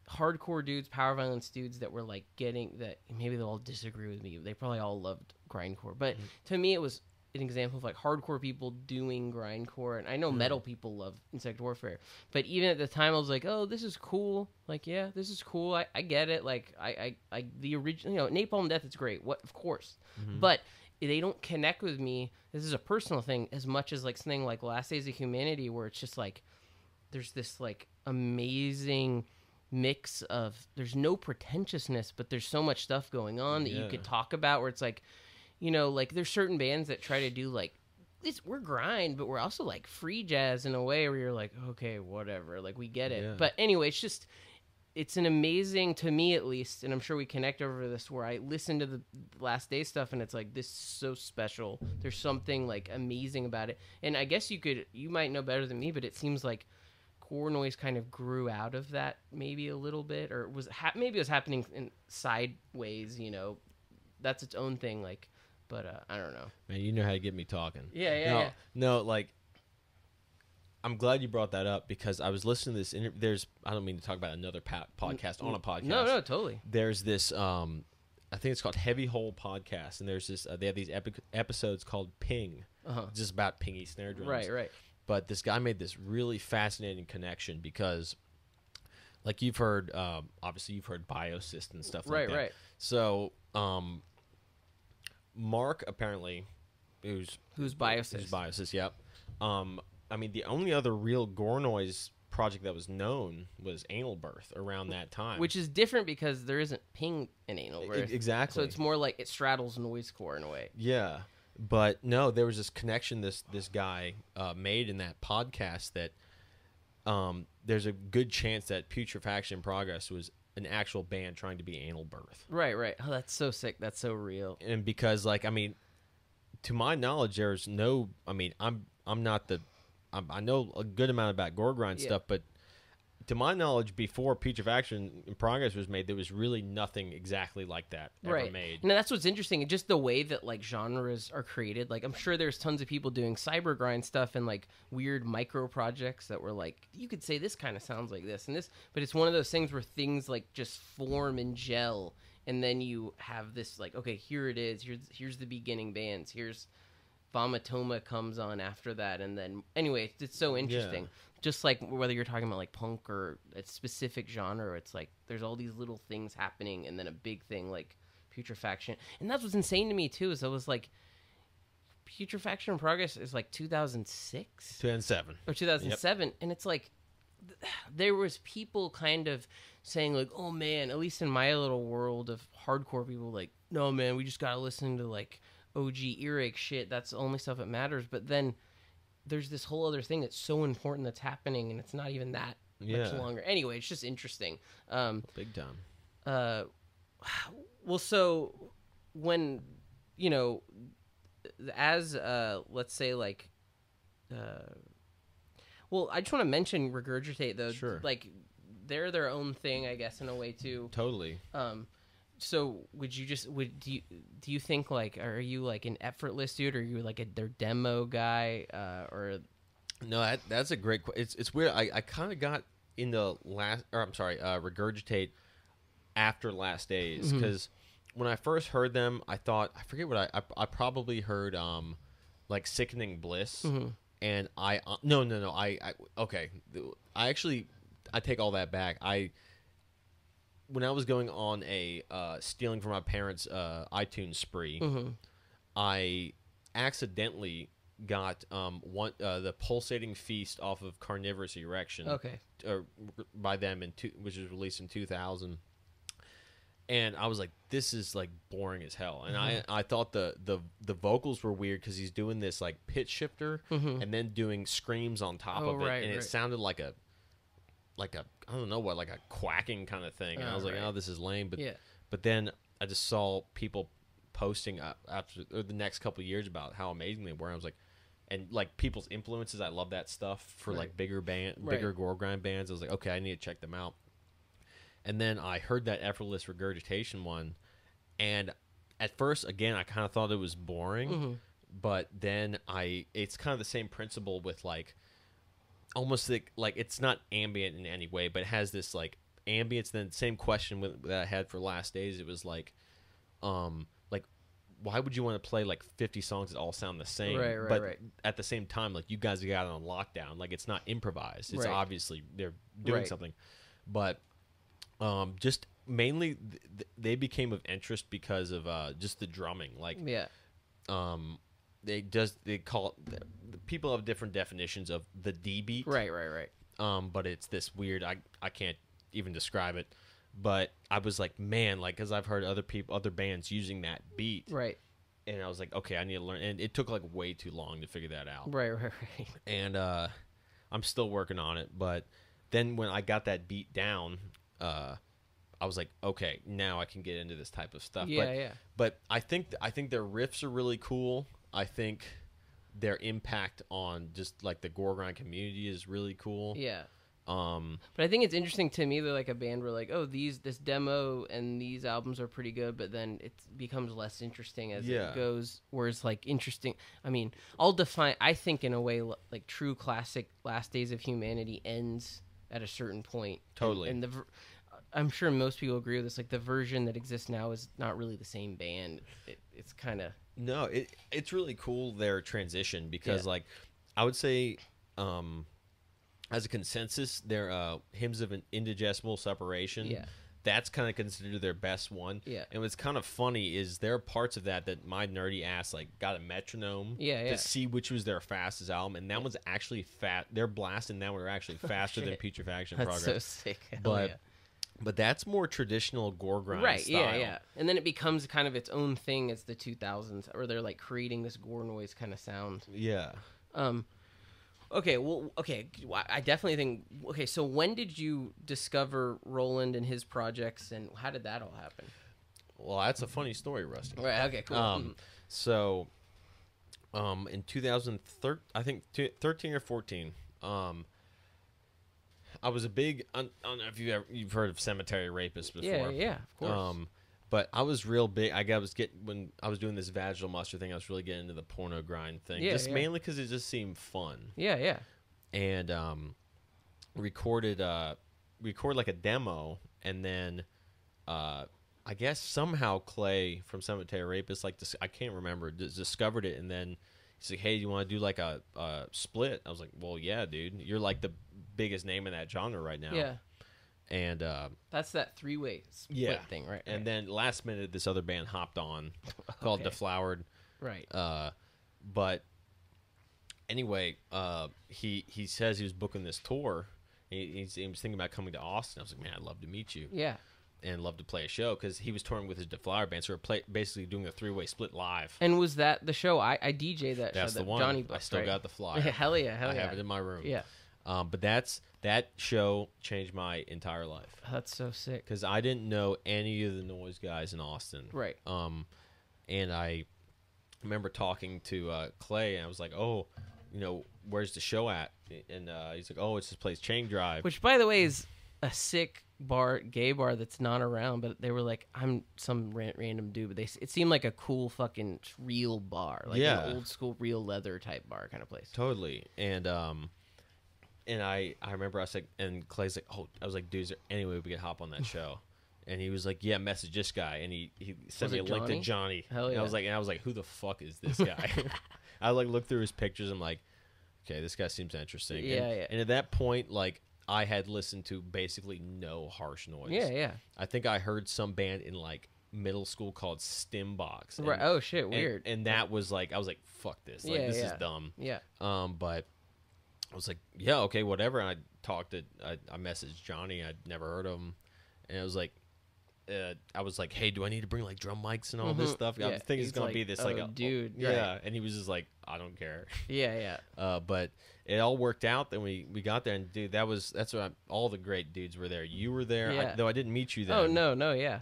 hardcore dudes, power violence dudes that were like getting that. Maybe they'll all disagree with me. They probably all loved grindcore, but to me it was an example of like hardcore people doing grindcore. And I know metal people love Insect Warfare, but even at the time I was like, oh, this is cool. Like, yeah, this is cool. I get it. Like I the original, Napalm Death is great. What, of course, but they don't connect with me. This is a personal thing as much as like something like Last Days of Humanity, where it's just like there's this like amazing mix of, there's no pretentiousness, but there's so much stuff going on that you could talk about, where it's like, like there's certain bands that try to do like this, we're grind, but we're also like free jazz in a way where you're like, okay, whatever, like we get it. But anyway, it's an amazing, to me at least, and I'm sure we connect over this, where I listen to the Last Day stuff and it's like, this is so special. There's something like amazing about it. And I guess you might know better than me, but it seems like Core Noise kind of grew out of that maybe a little bit, or maybe it was happening in sideways, that's its own thing, like, but I don't know. Man, you know how to get me talking. Yeah. No, like, I'm glad you brought that up, because I was listening to this I don't mean to talk about another podcast on a podcast. No, totally. There's this I think it's called Heavy Hole Podcast, and there's this they have these episodes called Ping, just about pingy snare drums. Right. But this guy made this really fascinating connection, because, like, you've heard, obviously you've heard Biocyst and stuff like that. Right. So, Mark, apparently, who's Biocyst, yep. I mean, the only other real Gore Noise project that was known was Anal Birth around that time. Which is different because there isn't ping in Anal Birth. Exactly. So it's more like it straddles noisecore in a way. Yeah. But no, there was this connection this guy made in that podcast that there's a good chance that Putrefaction Progress was an actual band trying to be Anal Birth. Right. Oh, that's so sick. That's so real. And because, like, I mean, to my knowledge, there's no. I mean, I know a good amount about gore grind stuff, but to my knowledge, before Putrefaction in Progress was made, there was really nothing exactly like that ever made. And that's what's interesting, just the way that like genres are created. Like, I'm sure there's tons of people doing cyber grind stuff and like weird micro projects that were like, you could say this kind of sounds like this and this, but it's one of those things where things like just form and gel, and then you have this like, okay, here it is. Here's the beginning bands. Here's Vomitoma comes on after that, and then anyway, it's so interesting. Yeah. Just like whether you're talking about like punk or a specific genre, it's like there's all these little things happening, and then a big thing like Putrefaction. And that's what's insane to me too. Is I was like, Putrefaction in Progress is like 2006, 2007 or 2007, and it's like there was people kind of saying like, oh man, at least in my little world of hardcore people, like, no man, we just gotta listen to like OG earache shit. That's the only stuff that matters. But then there's this whole other thing that's so important that's happening, and it's not even that much longer. Anyway, it's just interesting. Big time. Well, so when, you know, as let's say like well, I just want to mention Regurgitate though. Sure. Like they're their own thing, I guess, in a way too. Totally. So do you think like, are you like an Effortless dude, or are you like their demo guy, or? No, that's a great question. It's weird. I kind of got into Regurgitate after Last Days, because when I first heard them, I thought, I forget what I probably heard like Sickening Bliss, and I take all that back. When I was going on a stealing from my parents' iTunes spree, I accidentally got the Pulsating Feast off of Carnivorous Erection, by them which was released in 2000, and I was like, this is like boring as hell, and I thought the vocals were weird because he's doing this like pitch shifter and then doing screams on top of it, and it sounded like a I don't know what, like a quacking kind of thing. And I was like, oh, this is lame. But then I just saw people posting after the next couple of years about how amazing they were. And I was like, and like people's influences, I love that stuff for like bigger gore grind bands. I was like, okay, I need to check them out. And then I heard that Effortless Regurgitation one, and at first, again, I kind of thought it was boring. But then it's kind of the same principle with like, almost like it's not ambient in any way, but it has this like ambience. Then same question that I had for Last Days. It was like why would you want to play like 50 songs that all sound the same? But at the same time, like, you guys got it on lockdown. Like, it's not improvised. It's obviously they're doing something. But just mainly they became of interest because of just the drumming. Like, they call it, people have different definitions of the D beat. Right. But it's this weird, I can't even describe it. But I was like, man, like, because I've heard other bands using that beat. Right. And I was like, okay, I need to learn. And it took like way too long to figure that out. Right. And I'm still working on it. But then when I got that beat down, I was like, okay, now I can get into this type of stuff. But I think their riffs are really cool. I think their impact on just like the gore grind community is really cool. Yeah. But I think it's interesting to me that like a band were like, oh, this demo and these albums are pretty good, but then it becomes less interesting as it goes. Whereas like interesting, I mean, I think in a way like true classic Last Days of Humanity ends at a certain point. Totally. And I'm sure most people agree with this. Like, the version that exists now is not really the same band. It's kind of... No, it's really cool, their transition, because like I would say as a consensus, their Hymns of an Indigestible Separation, that's kind of considered their best one. Yeah. And what's kind of funny is there are parts of that my nerdy ass like got a metronome to see which was their fastest album, and that one's actually fat. Their blast and that one are actually faster than Putrefaction Progress. That's so sick. But that's more traditional gore grind style. Yeah. And then it becomes kind of its own thing as the 2000s, or they're like creating this gore noise kind of sound. Yeah. Okay, I definitely think... Okay, so when did you discover Roland and his projects, and how did that all happen? Well, that's a funny story, Rusty. Right, okay, cool. So, in 2013, I think 13 or 14, I was a big... I don't know if you've heard of Cemetery Rapists before. Yeah, of course. But I was real big. When I was doing this vaginal muster thing, I was really getting into the porno grind thing. Mainly because it just seemed fun. Yeah. And record like a demo, and then I guess somehow Clay from Cemetery Rapist, like I can't remember, discovered it, and then He's like, hey, do you want to do like a split? I was like, well, yeah, dude. You're like the biggest name in that genre right now. Yeah. And that's that 3-way split thing, right? And then last minute, this other band hopped on called Deflowered. Right. But anyway, he says he was booking this tour. He was thinking about coming to Austin. I was like, man, I'd love to meet you. Yeah. And love to play a show because he was touring with his Deflowered band, so we're basically doing a 3-way split live. And was that the show? I DJ that That's show the that one. Johnny booked, I still right? got the flyer. Hell yeah. I have it in my room. Yeah. But that show changed my entire life. That's so sick. Because I didn't know any of the noise guys in Austin. Right. And I remember talking to Clay, and I was like, oh, where's the show at? And he's like, oh, it's this place, Chain Drive. Which, by the way, is a sick gay bar that's not around, but they were like, I'm some random dude, but it seemed like a cool fucking real bar, like an old school real leather type bar kind of place. Totally. And I remember I was like, and Clay's like, oh, I was like, dude, is there any way we could hop on that show? And he was like, yeah, message this guy, and he sent me a link to Johnny. Hell yeah. And I was like, who the fuck is this guy? I like looked through his pictures. I'm like, okay, this guy seems interesting. Yeah. And at that point, like, I had listened to basically no harsh noise. Yeah. I think I heard some band in like middle school called Stimbox. Right. Oh shit, weird. And that was like, I was like, fuck this. Like, this is dumb. Yeah. But I was like, yeah, okay, whatever. And I messaged Johnny. I'd never heard of him, and I was like, hey, do I need to bring like drum mics and all this stuff? Yeah. I think it's gonna like, be this dude. yeah. Right. And he was just like, I don't care. Yeah. But it all worked out. Then we got there, and dude, that's what all the great dudes were there. You were there, though I didn't meet you then. Oh no, yeah.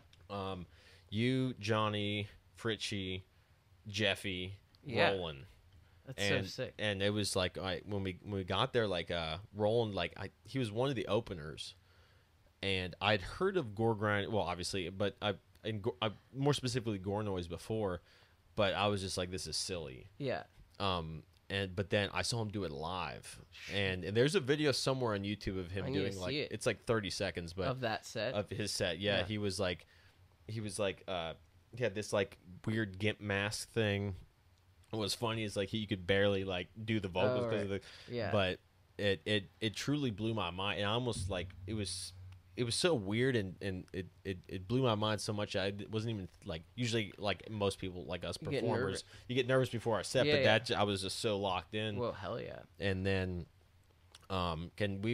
You, Johnny, Fritchie, Jeffy, Roland. That's so sick. And it was like, when we got there, like Roland, like he was one of the openers, and I'd heard of Gore Grind, well, obviously, but I more specifically Gore Noise before, but I was just like, this is silly. Yeah. But then I saw him do it live, and there's a video somewhere on YouTube of him doing like it's like 30 seconds, but of that set of his set. Yeah. He was like he had this like weird gimp mask thing. What was funny is like you could barely like do the vocals because of the but it truly blew my mind, and I almost like it was so weird, and it blew my mind so much I wasn't even like, usually like most people like us performers you get nervous before our set, but that I was just so locked in. Well, hell yeah. And then and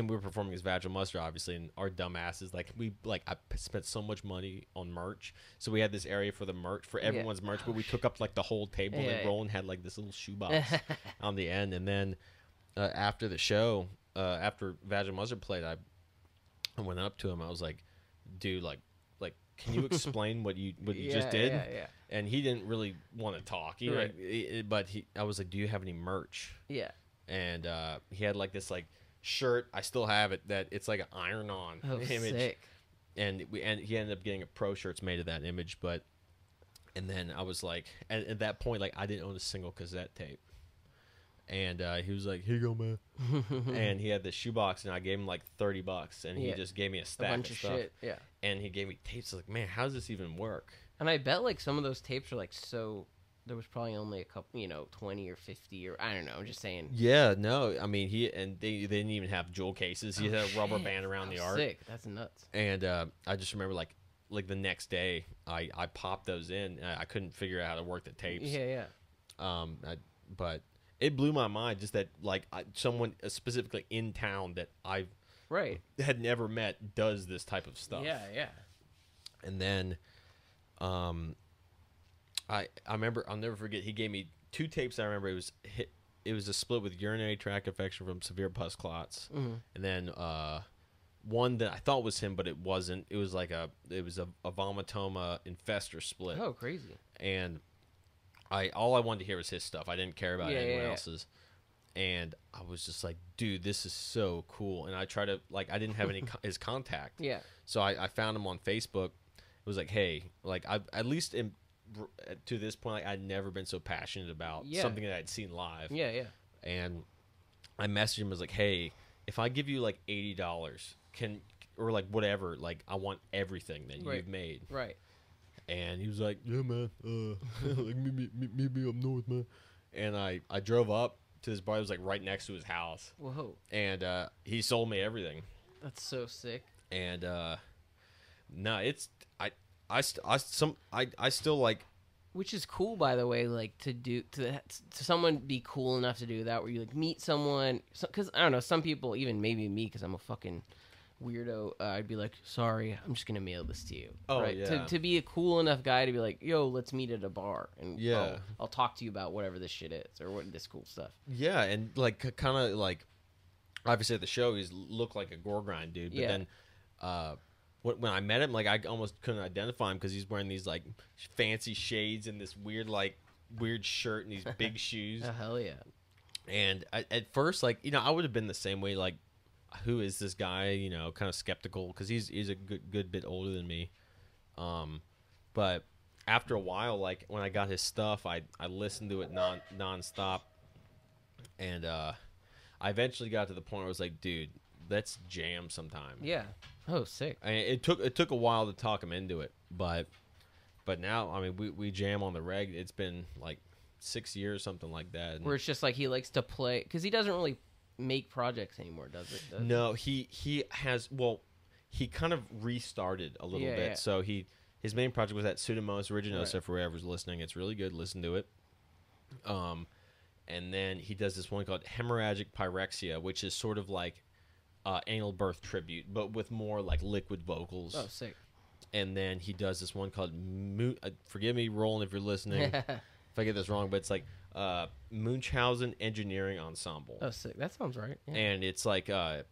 we were performing as Vaginal Mustard, obviously, and our dumbasses, I spent so much money on merch, so we had this area for the merch, for everyone's merch, but we took up like the whole table, and Roland had like this little shoebox on the end. And then after the show, after Vaginal Mustard played, I went up to him. I was like, dude, like can you explain what you just did? Yeah. And he didn't really want to talk, but I was like, do you have any merch? Yeah. And he had like this like shirt, I still have it, that it's like an iron-on image. Sick. And he ended up getting a pro shirts made of that image, and then I was like, at that point, like I didn't own a single cassette tape. And he was like, here you go, man. And he had the shoebox, and I gave him like $30, and he just gave me a stack bunch of of stuff. shit. Yeah. And he gave me tapes. I was like, man, how does this even work? And I bet like some of those tapes are like there was probably only a couple, 20 or 50 or I don't know. I'm just saying. Yeah, no, I mean they didn't even have jewel cases. He had a rubber band around the art. Sick, that's nuts. And I just remember like the next day, I popped those in. And I couldn't figure out how to work the tapes. Yeah. But it blew my mind just that like someone specifically in town that I had never met does this type of stuff. Yeah. And then, I remember, I'll never forget, he gave me 2 tapes. I remember it was a split with Urinary Tract Infection from Severe Pus Clots. Mm-hmm. And then one that I thought was him, but it wasn't. It was like a vomitoma infestor split. Oh, crazy. And all I wanted to hear was his stuff. I didn't care about anyone else's. And I was just like, dude, this is so cool. And I tried to, like, I didn't have any his contact. Yeah. So I found him on Facebook. It was like, hey, like, I at least to this point, like, I'd never been so passionate about something that I'd seen live. Yeah. And I messaged him, I was like, hey, if I give you like $80, or like whatever, like I want everything that you've made. Right. And he was like, yeah, man, like meet me up north, man. And I drove up to this bar that was like right next to his house. Whoa. And he sold me everything. That's so sick. And no, it's I still like. Which is cool, by the way, like to someone be cool enough to do that, where you like meet someone, because I don't know, some people, even maybe me, because I'm a fucking weirdo, I'd be like, sorry, I'm just gonna mail this to you. Oh, right? yeah. To be a cool enough guy to be like, yo, let's meet at a bar, and Yeah, I'll talk to you about whatever this shit is or what this cool stuff. Yeah, and like kind of like obviously at the show he's looked like a Gore grind dude, but then when I met him, like I almost couldn't identify him because he's wearing these like fancy shades and this weird shirt and these big shoes. Oh, hell yeah! And at first, like, you know, I would have been the same way, like, who is this guy? You know, kind of skeptical because he's a good bit older than me. But after a while, like when I got his stuff, I listened to it nonstop, and I eventually got to the point where I was like, dude, let's jam sometime. Yeah. Oh, sick. I mean, it took a while to talk him into it, but now, I mean, we jam on the reg. It's been like 6 years, something like that. And where it's just like he likes to play, because he doesn't really make projects anymore, does it? No, he has. Well, he kind of restarted a little bit. Yeah. So his main project was that Pseudomos Originosa. Right. For whoever's listening, it's really good. Listen to it. And then he does this one called Hemorrhagic Pyrexia, which is sort of like Anal Birth Tribute, but with more like liquid vocals. Oh, sick. And then he does this one called forgive me, Roland, if you're listening, if I get this wrong, but it's like Munchausen Engineering Ensemble. Oh, sick. That sounds right. Yeah. And it's like I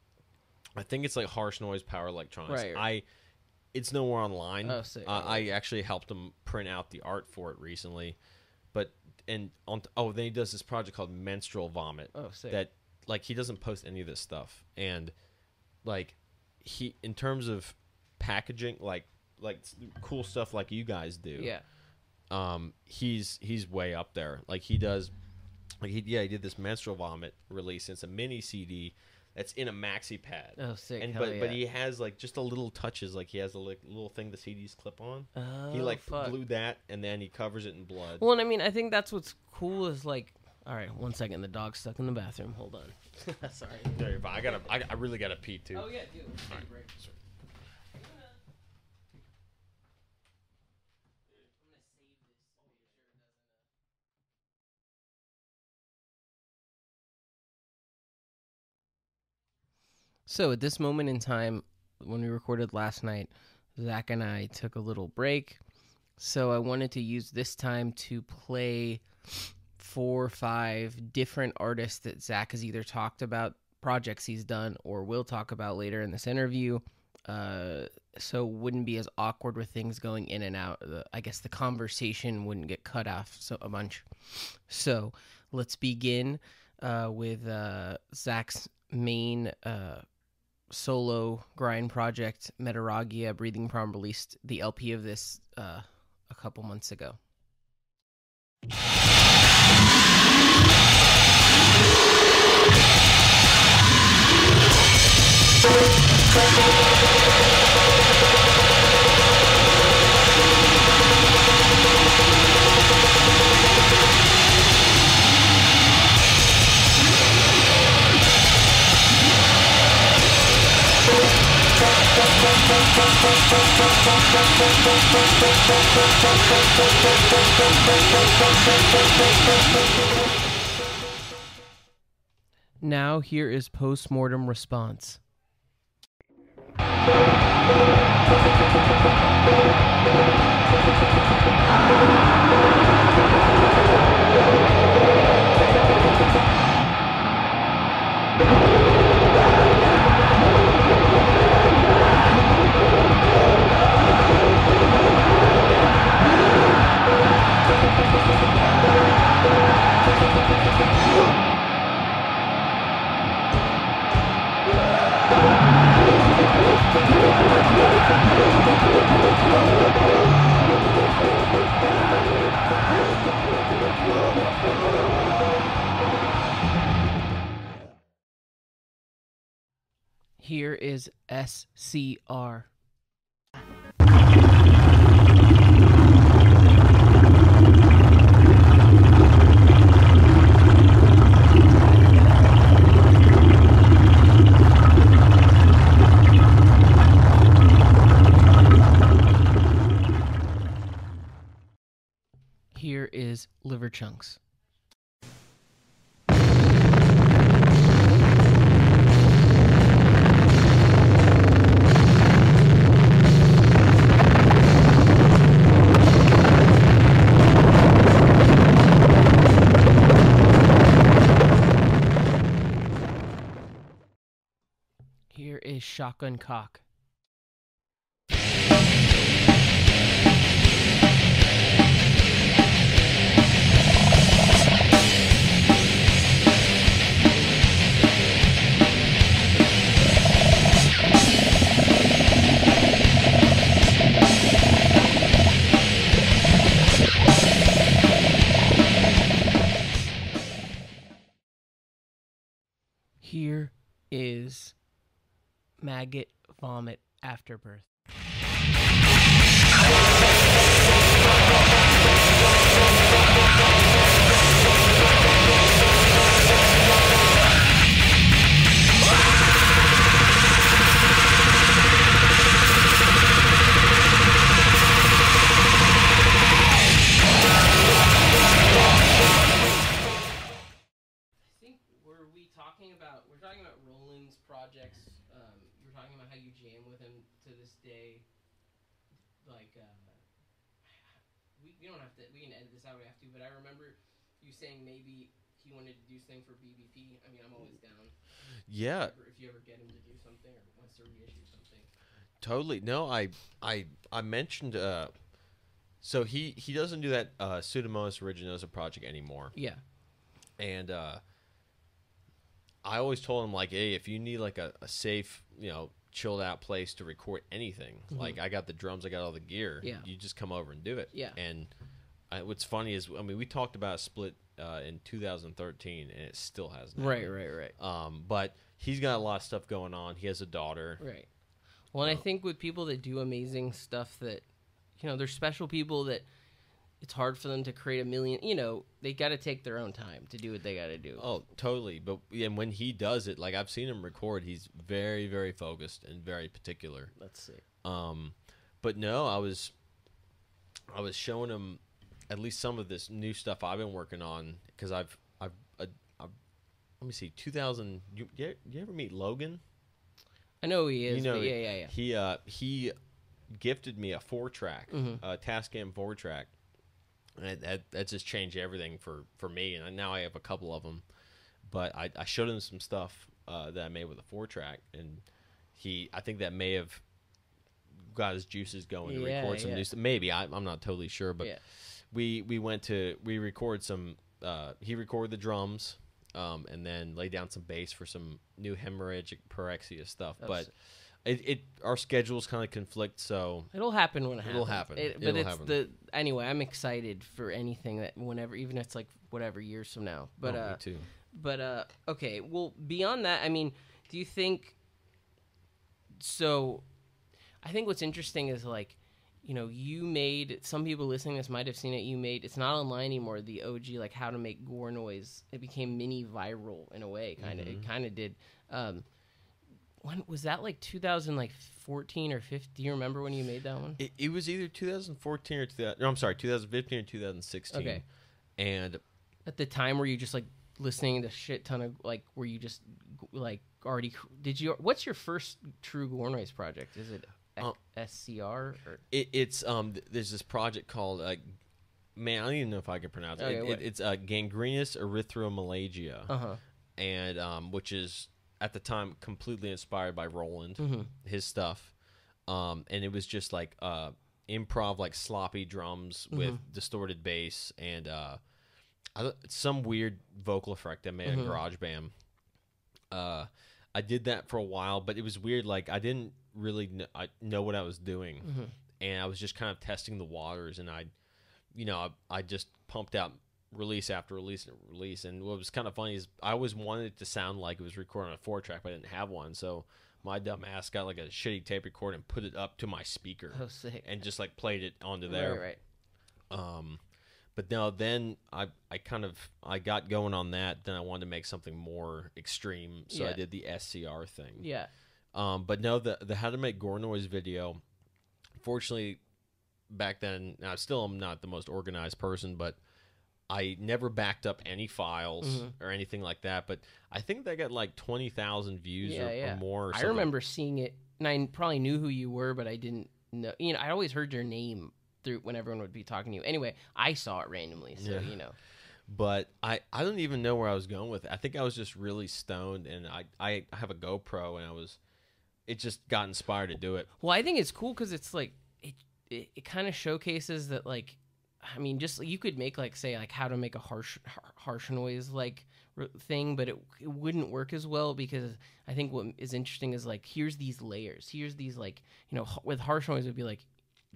think it's like harsh noise power electronics. Right. It's nowhere online. Oh, sick. I actually helped him print out the art for it recently, then he does this project called Menstrual Vomit. Oh, sick. That like he doesn't post any of this stuff, and like he, in terms of packaging, like cool stuff like you guys do. Yeah. He's way up there. Like he does, like he did this Menstrual Vomit release. It's a mini CD that's in a maxi pad. Oh, sick. And but he has like just a little touches. Like he has a little thing the CDs clip on. Oh, he like fuck. glued that, and then he covers it in blood. Well, and I mean, I think that's what's cool is like. All right, 1 second. The dog's stuck in the bathroom. Hold on. Sorry. No, you're fine. I really gotta pee too. Oh yeah, dude. All right. So at this moment in time, when we recorded last night, Zach and I took a little break. So I wanted to use this time to play 4 or 5 different artists that Zach has either talked about, projects he's done, or will talk about later in this interview. So it wouldn't be as awkward with things going in and out. I guess the conversation wouldn't get cut off a bunch. So let's begin with Zach's main solo grind project, Metaragia Breathing Prom, released the LP of this a couple months ago. Now here is post-mortem response. Here is SCR. Here is Liver Chunks. Here is Shotgun Cock. Here is Maggot Vomit Afterbirth. We're talking about Roland's projects. You're talking about how you jam with him to this day. Like, we don't have to. We can edit this out. We have to. But I remember you saying maybe he wanted to do something for BPP. I mean, I'm always down. Yeah. If you ever get him to do something or wants to reissue something. Totally. No, I mentioned. So he doesn't do that Pseudomonas aeruginosa project anymore. Yeah. And I always told him, like, hey, if you need like a safe, chilled out place to record anything, like I got the drums, I got all the gear. Yeah. You just come over and do it. Yeah. And what's funny is, I mean, we talked about a split in 2013, and it still hasn't. Right. But he's got a lot of stuff going on. He has a daughter. Right. Well, and I think with people that do amazing stuff that, there's special people that it's hard for them to create a million, they got to take their own time to do what they got to do. Oh, totally. But and when he does it, like I've seen him record, he's very, very focused and very particular. Let's see. But no, I was showing him at least some of this new stuff I've been working on, because I've let me see, 2000. You ever meet Logan? I know he is. But yeah. He gifted me a 4-track, a Tascam 4-track. And that just changed everything for me, and now I have a couple of them. But I showed him some stuff that I made with a 4-track, and I think that may have got his juices going to record some new stuff. Maybe I'm not totally sure, but we record some. He recorded the drums, and then laid down some bass for some new hemorrhagic pyrexia stuff. But our schedules kind of conflict, so it'll happen when it happens. It'll happen. It'll happen. Anyway, I'm excited for anything that whenever, even if it's like whatever years from now. But me too. But okay. Well, beyond that, I mean, do you think? So, I think what's interesting is like, you made, some people listening to this might have seen it. You made, it's not online anymore. The OG, like how to make gore noise. It became mini viral in a way. It kind of did. When was that, like 2014 or 15? Do you remember when you made that one? It was either 2014 or 2015 or 2016. Okay. And at the time, were you just like listening to shit ton of, like, were you just like already, what's your first true gore noise project? Is it SCR or? It's there's this project called man, I don't even know if I can pronounce it. Okay, it's gangrenous erythromalagia, and which is at the time completely inspired by Roland, his stuff, and it was just like improv, like sloppy drums with distorted bass and some weird vocal effect I made in GarageBand. I did that for a while, but it was weird. Like I didn't really know what I was doing, and I was just kind of testing the waters. And I just pumped out release after release and release. And what was kind of funny is I always wanted it to sound like it was recorded on a 4-track, but I didn't have one. So my dumb ass got like a shitty tape recorder and put it up to my speaker. Oh, sick. And just like played it onto there. Right. But no, then I got going on that. Then I wanted to make something more extreme, so I did the SCR thing. Yeah. But no, the How to Make Gore Noise video, fortunately, back then. Now, I still am not the most organized person, but I never backed up any files or anything like that. But I think they got like 20,000 views or more. Or I remember seeing it, and I probably knew who you were, but I didn't know. You know, I always heard your name through when everyone would be talking to you. Anyway, I saw it randomly, so you know. But I don't even know where I was going with it. I think I was just really stoned, and I have a GoPro, and it just got inspired to do it. Well, I think it's cool because it's like it kind of showcases that, like, I mean, just you could make like say like how to make a harsh noise like thing, but it wouldn't work as well because I think what is interesting is like here's these layers, here's these like, you know, with harsh noise it would be like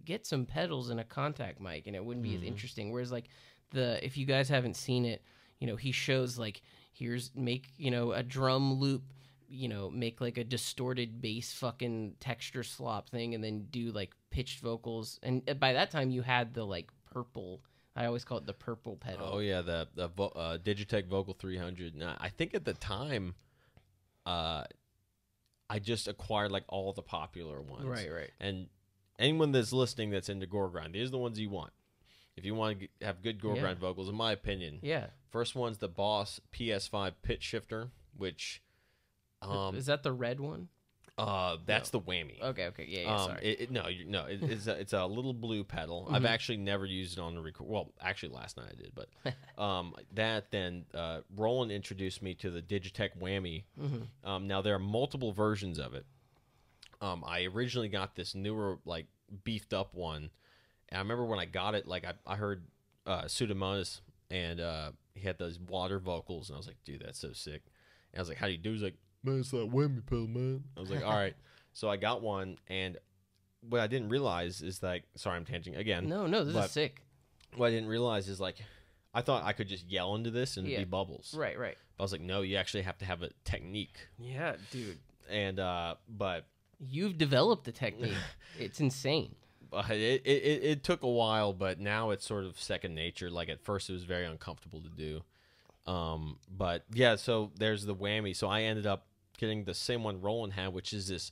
get some pedals and a contact mic, and it wouldn't be as interesting. Whereas like if you guys haven't seen it, you know, he shows like here's make, you know, a drum loop, you know, make like a distorted bass fucking texture slop thing, and then do like pitched vocals. And by that time you had the like purple, I always call it the purple pedal. Oh yeah, the Digitech Vocal 300. Now, I think at the time I just acquired like all the popular ones. Right. And anyone that's listening that's into Gore grind, these are the ones you want. If you want to have good Gore grind vocals, in my opinion. Yeah. First one's the Boss PS5 pitch shifter, which is that the red one? That's the whammy. Okay, yeah. Sorry. It's a little blue pedal. I've actually never used it on the record. Well, actually last night I did, but Roland introduced me to the Digitech whammy. Now there are multiple versions of it. I originally got this newer, like beefed up one, and I remember when I got it, like I heard Pseudomonas, and he had those water vocals, and I was like, dude, that's so sick. And I was like, how do you do? He's like, man, it's that whammy pedal, man. I was like, all right. So I got one, and what I didn't realize is like, sorry, I'm tangenting again. No, this is sick. What I didn't realize is like, I thought I could just yell into this and it'd be bubbles. Right. But I was like, no, you actually have to have a technique. Yeah, dude. And but you've developed the technique. It's insane. But it took a while, but now it's sort of second nature. Like at first, it was very uncomfortable to do. But yeah, so there's the whammy. So I ended up getting the same one Roland had, which is this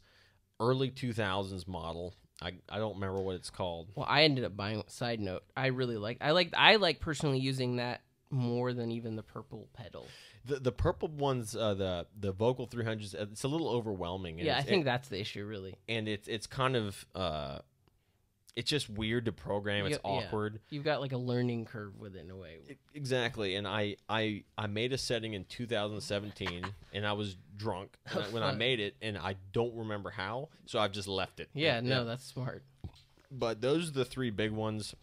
early 2000s model. I don't remember what it's called. Well, I ended up buying. Side note, I like personally using that more than even the purple pedal. The purple ones, the Vocal 300s, it's a little overwhelming. Yeah, I think that's the issue, really. And it's kind of it's just weird to program. It's awkward. Yeah. You've got like a learning curve with it in a way. Exactly. And I made a setting in 2017, and I was drunk when I made it, and I don't remember how, so I've just left it. Yeah, that's smart. But those are the three big ones,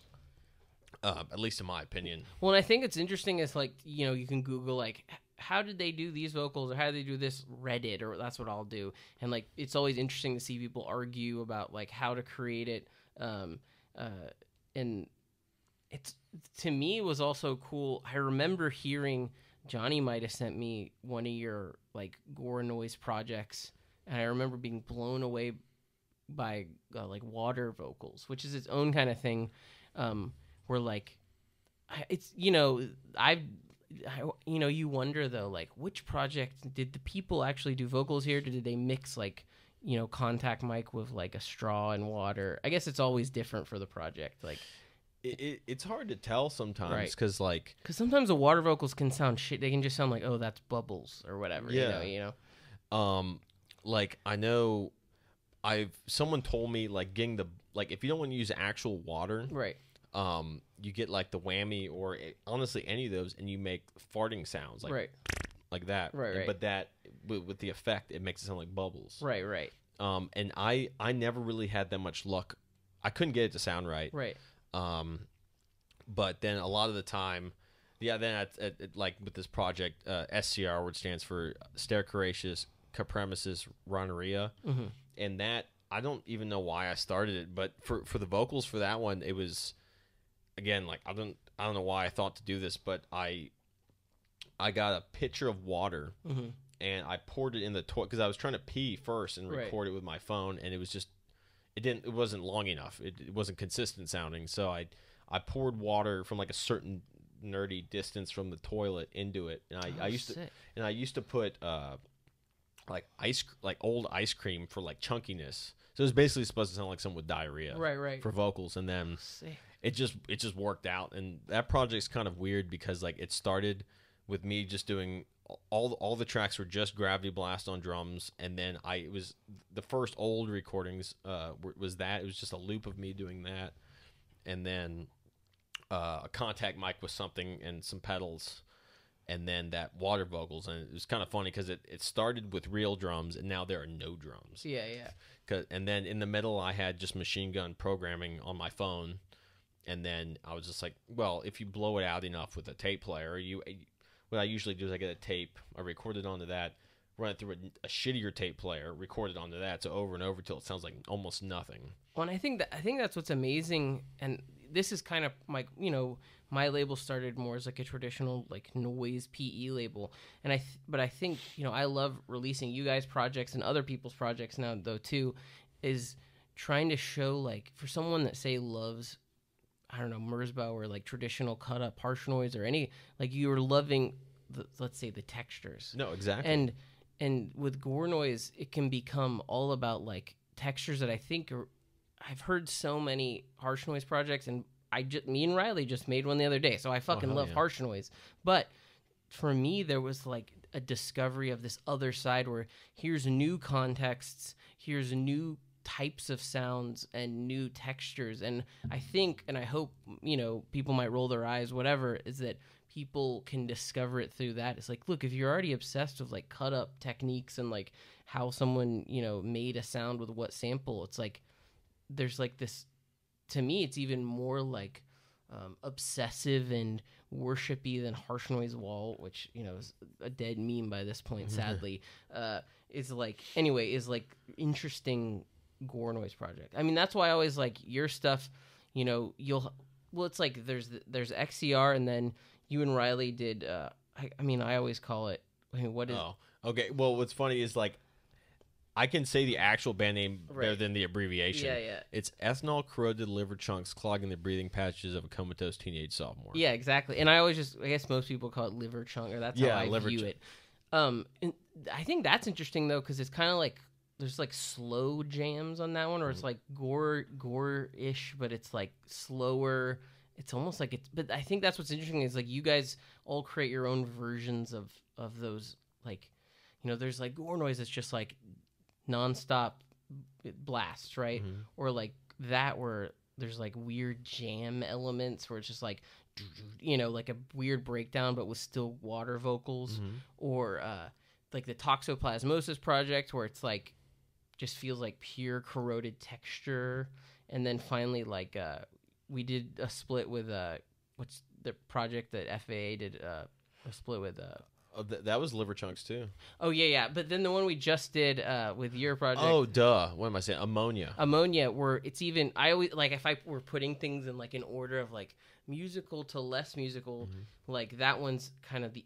at least in my opinion. Well, and I think it's interesting is like, you know, you can Google like, how did they do these vocals, or how did they do this Reddit, or that's what I'll do. And like, it's always interesting to see people argue about like how to create it. And it's, to me, it was also cool. I remember hearing Johnny might have sent me one of your like Gore noise projects, and I remember being blown away by like water vocals, which is its own kind of thing. Where like, it's, you know, you wonder though, like, which project did the people actually do vocals here? Did they mix like, you know, contact mic with like a straw and water? I guess it's always different for the project. Like, it's hard to tell sometimes because sometimes the water vocals can sound shit. They can just sound like, oh, that's bubbles or whatever. Yeah. You know. Like I know, someone told me like getting if you don't want to use actual water, right. You get like the whammy or honestly any of those, and you make farting sounds like that. Right. But that with the effect, it makes it sound like bubbles. Right. And I never really had that much luck. I couldn't get it to sound right. Right. But then a lot of the time, then at like with this project, SCR, which stands for Stercoraceous Capremesis Rhonaria, and that I don't even know why I started it, but for the vocals for that one, it was, again, like I don't know why I thought to do this, but I got a pitcher of water and I poured it in the toilet because I was trying to pee first and record it with my phone, and it was just it wasn't long enough. It wasn't consistent sounding, so I poured water from like a certain nerdy distance from the toilet into it, and I used to put like old ice cream for like chunkiness. So it was basically supposed to sound like someone with diarrhea, Right. for vocals, and then it just worked out. And that project's kind of weird because like it started with me just doing all the tracks were just Gravity Blast on drums, and then it was the first old recordings was that it was just a loop of me doing that, and then a contact mic with something and some pedals, and then that water vocals. And it was kind of funny because it started with real drums, and now there are no drums. Yeah. And then in the middle, I had just machine gun programming on my phone, and then I was just like, well, if you blow it out enough with a tape player, what I usually do is I get a tape, I record it onto that, run it through a shittier tape player, record it onto that, so over and over till it sounds like almost nothing. Well, and I think that's what's amazing, and this is kind of my label started more as like a traditional like noise PE label, and but I think I love releasing you guys' projects and other people's projects now though too, is trying to show like for someone that say loves, I don't know, Merzbow or like traditional cut up harsh noise or any, like you're loving let's say the textures. No, exactly. And with Gore noise, it can become all about like textures that I think I've heard so many harsh noise projects, and me and Riley just made one the other day, so I fucking love harsh noise. But for me, there was like a discovery of this other side where here's new contexts, here's new types of sounds and new textures. And I think, and I hope, people might roll their eyes, whatever, is that people can discover it through that. It's like, look, if you're already obsessed with like cut up techniques and like how someone, made a sound with what sample, it's like, there's like this, to me, it's even more like obsessive and worshipy than harsh noise wall, which, is a dead meme by this point, sadly, is like interesting Gore noise project. I mean, that's why I always like your stuff. It's like there's XCR, and then you and Riley did. I always call it. What is? Oh, okay. Well, what's funny is like I can say the actual band name better than the abbreviation. Yeah. It's ethanol corroded liver chunks clogging the breathing patches of a comatose teenage sophomore. Yeah, exactly. And I guess most people call it liver chunk, or that's how I view it. And I think that's interesting though, because it's kind of like there's like slow jams on that one, or it's like Gore-ish, but it's like slower. It's almost like it's. But I think that's what's interesting is like you guys all create your own versions of those. Like, there's like Gore noise that's just like nonstop blasts, right? Or like that where there's like weird jam elements where it's just like, like a weird breakdown but with still water vocals, or like the Toxoplasmosis project where it's like just feels like pure corroded texture. And then finally like we did a split with what's the project that FAA did a split with that was liver chunks too. Oh yeah. But then the one we just did with your project. Oh duh. What am I saying? Ammonia. Where it's even. I always like if I were putting things in like an order of like musical to less musical. Like that one's kind of the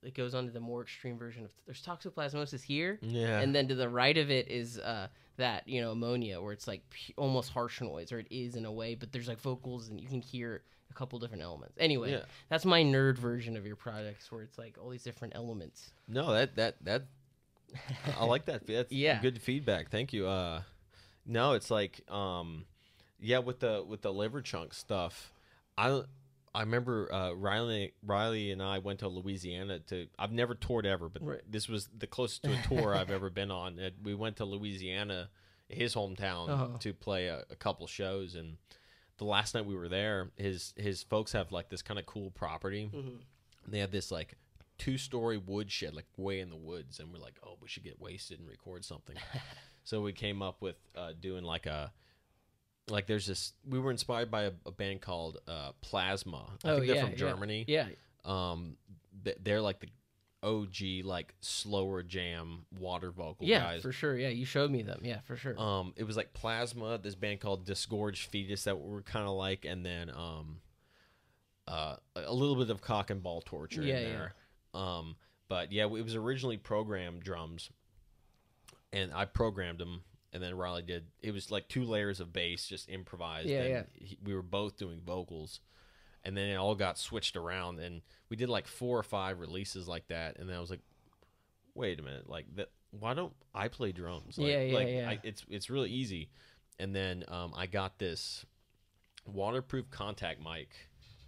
it goes on to the more extreme version of there's Toxoplasmosis here. Yeah. And then to the right of it is that Ammonia, where it's like almost harsh noise, or it is in a way, but there's like vocals and you can hear a couple different elements. Anyway, that's my nerd version of your projects, where it's like all these different elements. No, that I like that. That's good feedback. Thank you. No, it's like with the liver chunk stuff. I remember Riley and I went to Louisiana I've never toured ever, but this was the closest to a tour I've ever been on. We went to Louisiana, his hometown, to play a couple shows, and the last night we were there, his folks have like this kind of cool property. They had this like 2-story wood shed, like way in the woods, and we're like, oh, we should get wasted and record something. So we came up with doing there's this. We were inspired by a band called Plasma. I think they're from Germany. Yeah. They're like the OG like slower jam water vocal guys. Yeah, for sure. Yeah, you showed me them. Yeah, for sure. It was like Plasma, this band called Disgorged Fetus that were kind of like, and then a little bit of Cock and Ball Torture in there. But yeah, it was originally programmed drums, and I programmed them. And then Riley did. It was like 2 layers of bass, just improvised. We were both doing vocals, and then it all got switched around. And we did like 4 or 5 releases like that. And then I was like, wait a minute, like why don't I play drums? Yeah. It's really easy. And then I got this waterproof contact mic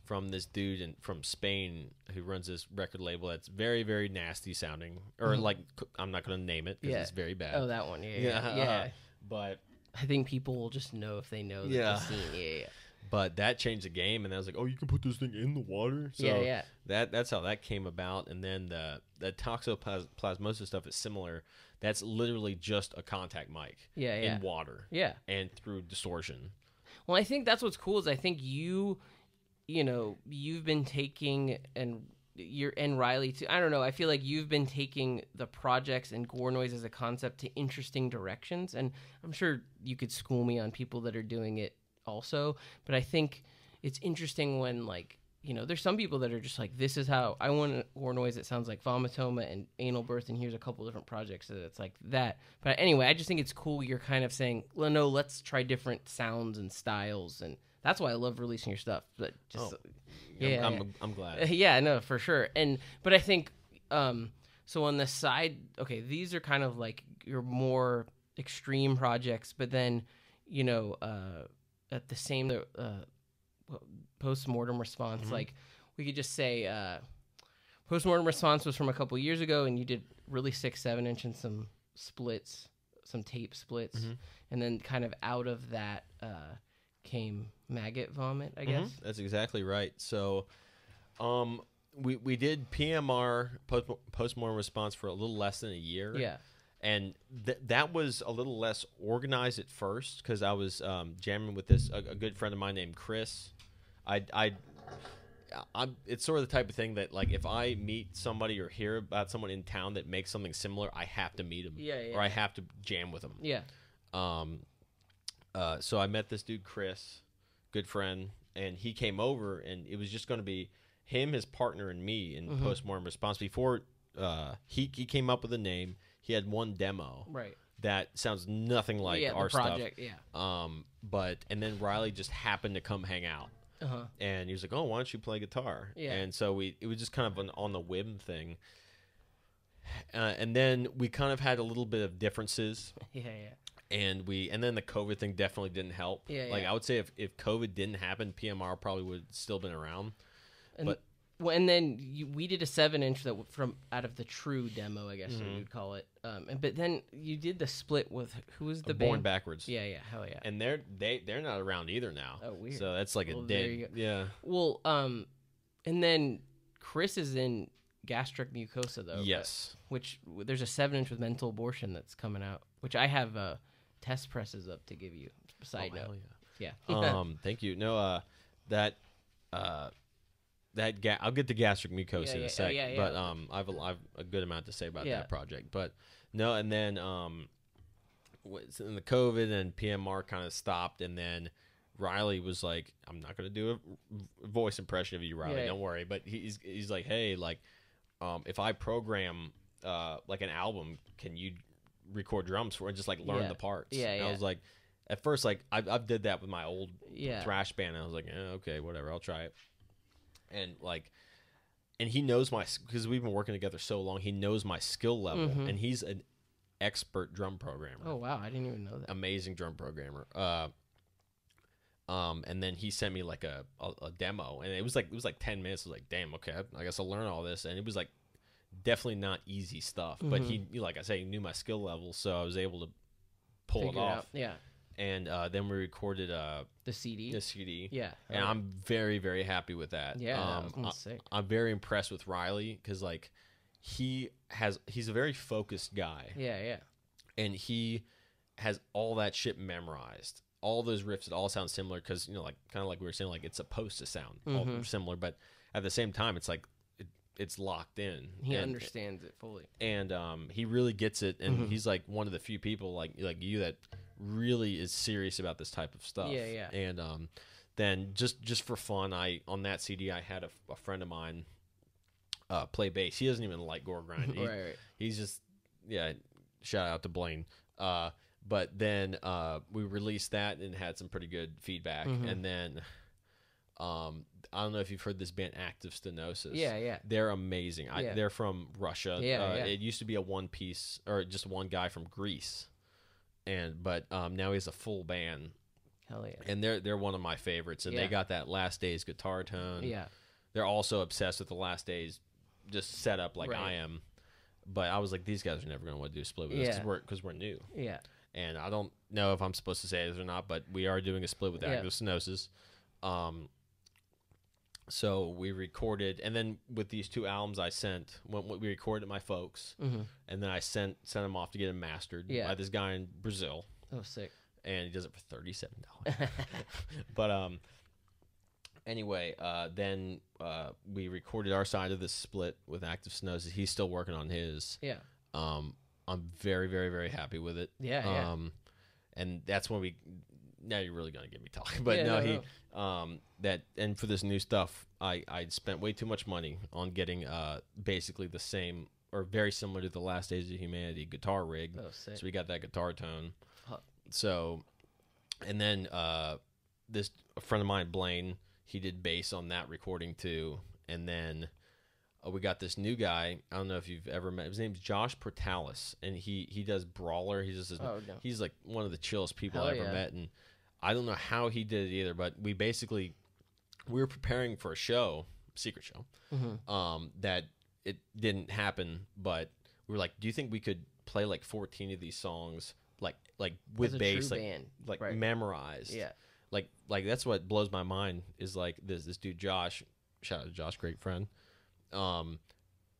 from this dude from Spain who runs this record label that's very, very nasty sounding. Or like, I'm not going to name it because it's very bad. Oh, that one. Yeah. But I think people will just know if they know that the scene. Yeah. But that changed the game, and I was like, oh, you can put this thing in the water? So yeah. That's how that came about. And then the toxoplasmosis stuff is similar. That's literally just a contact mic in water. Yeah. And through distortion. Well, I think that's what's cool is I think you've been taking and Riley too. I don't know. I feel like you've been taking the projects and Gore Noise as a concept to interesting directions. And I'm sure you could school me on people that are doing it also, but I think it's interesting when there's some people that are just like, this is how I want a Gore Noise that sounds like vomitoma and anal birth, and here's a couple different projects that it's like that. But anyway, I just think it's cool you're kind of saying, well, no, let's try different sounds and styles, and that's why I love releasing your stuff. But just I'm glad. Yeah, no, for sure. But I think so on the side, okay, these are kind of like your more extreme projects, but then at the same post-mortem response, like we could just say post-mortem response was from a couple years ago, and you did really 6, 7-inch and some splits, some tape splits, and then kind of out of that came maggot vomit, I guess. That's exactly right. So we did PMR, post-mortem response, for a little less than a year. Yeah. And that was a little less organized at first because I was jamming with a good friend of mine named Chris. It's sort of the type of thing that, like, if I meet somebody or hear about someone in town that makes something similar, I have to meet them. Or I have to jam with them. Yeah. So I met this dude, Chris, good friend, and he came over, and it was just going to be him, his partner, and me in post-mortem response. Before he came up with a name, he had one demo that sounds nothing like our project, stuff. And then Riley just happened to come hang out, and he was like, "Oh, why don't you play guitar?" Yeah. And so it was just kind of an on the whim thing. And then we kind of had a little bit of differences. And then the COVID thing definitely didn't help. I would say if COVID didn't happen, PMR probably would have still been around. And then we did a 7-inch that from out of the true demo, I guess you'd call it. But then you did the split with who was the band? Born Backwards. Yeah, hell yeah. And they're not around either now. Oh, weird. So that's like a dead. Yeah. Well, and then Chris is in gastric mucosa though. Yes. Which there's a 7-inch with mental abortion that's coming out, which I have test presses up to give you. Side note. Hell yeah. Thank you. No, I'll get to gastric mucosa in a sec. But I've a good amount to say about that project. But no, and then in the COVID and PMR kind of stopped, and then Riley was like, "I'm not going to do a voice impression of you, Riley. Don't worry." But he's like, "Hey, like, if I program like an album, can you record drums for it and just like learn the parts?" And I was like, at first, like I've did that with my old thrash band. And I was like, okay, whatever, I'll try it. And he knows because we've been working together so long, he knows my skill level, and he's an expert drum programmer. Oh wow, I didn't even know that. Amazing drum programmer. And then he sent me like a demo, and it was like 10 minutes. I was like, damn, okay, I guess I'll learn all this. And it was like definitely not easy stuff, but he, like I say, he knew my skill level, so I was able to pull it off. Yeah. And then we recorded the CD. Yeah. And I'm very, very happy with that. Yeah, I'm very impressed with Riley because like he's a very focused guy. Yeah. And he has all that shit memorized. All those riffs, it all sound similar because, like kind of like we were saying, like it's supposed to sound all similar, but at the same time, it's like it's locked in. He understands it fully, and he really gets it. And he's like one of the few people like you that really is serious about this type of stuff. Yeah. And then just for fun, on that CD I had a friend of mine play bass. He doesn't even like Gore grind. Right. He's just shout out to Blaine. But then we released that and had some pretty good feedback. And then I don't know if you've heard this band Active Stenosis. Yeah. They're amazing. Yeah. They're from Russia. Yeah. It used to be a one piece or just one guy from Greece, but now he has a full band. Hell yeah. And they're one of my favorites. And they got that Last Days guitar tone. Yeah. They're also obsessed with the Last Days just set up like I am. But I was like, these guys are never going to want to do a split with us because we're new. Yeah. And I don't know if I'm supposed to say this or not, but we are doing a split with Active Stenosis. So we recorded, and then with these 2 albums I sent, we recorded at my folks, and then I sent them off to get them mastered by this guy in Brazil. Oh, sick. And he does it for $37. But anyway, then we recorded our side of this split with Active Stenosis. He's still working on his. Yeah. I'm very, very, very happy with it. Yeah. And that's when now you're really gonna get me talking. But that, and for this new stuff, I spent way too much money on getting basically the same or very similar to the Last Days of Humanity guitar rig. Oh, sick. So we got that guitar tone. Huh. So, and then a friend of mine, Blaine, he did bass on that recording too. And then we got this new guy. I don't know if you've ever met. His name's Josh Portalis, and he does Brawler. He's like one of the chillest people I ever met, and I don't know how he did it either. But we were preparing for a show, secret show, that it didn't happen. But we were like, do you think we could play like 14 of these songs like with bass, like memorized? Yeah. Like that's what blows my mind is like this dude Josh. Shout out to Josh, great friend.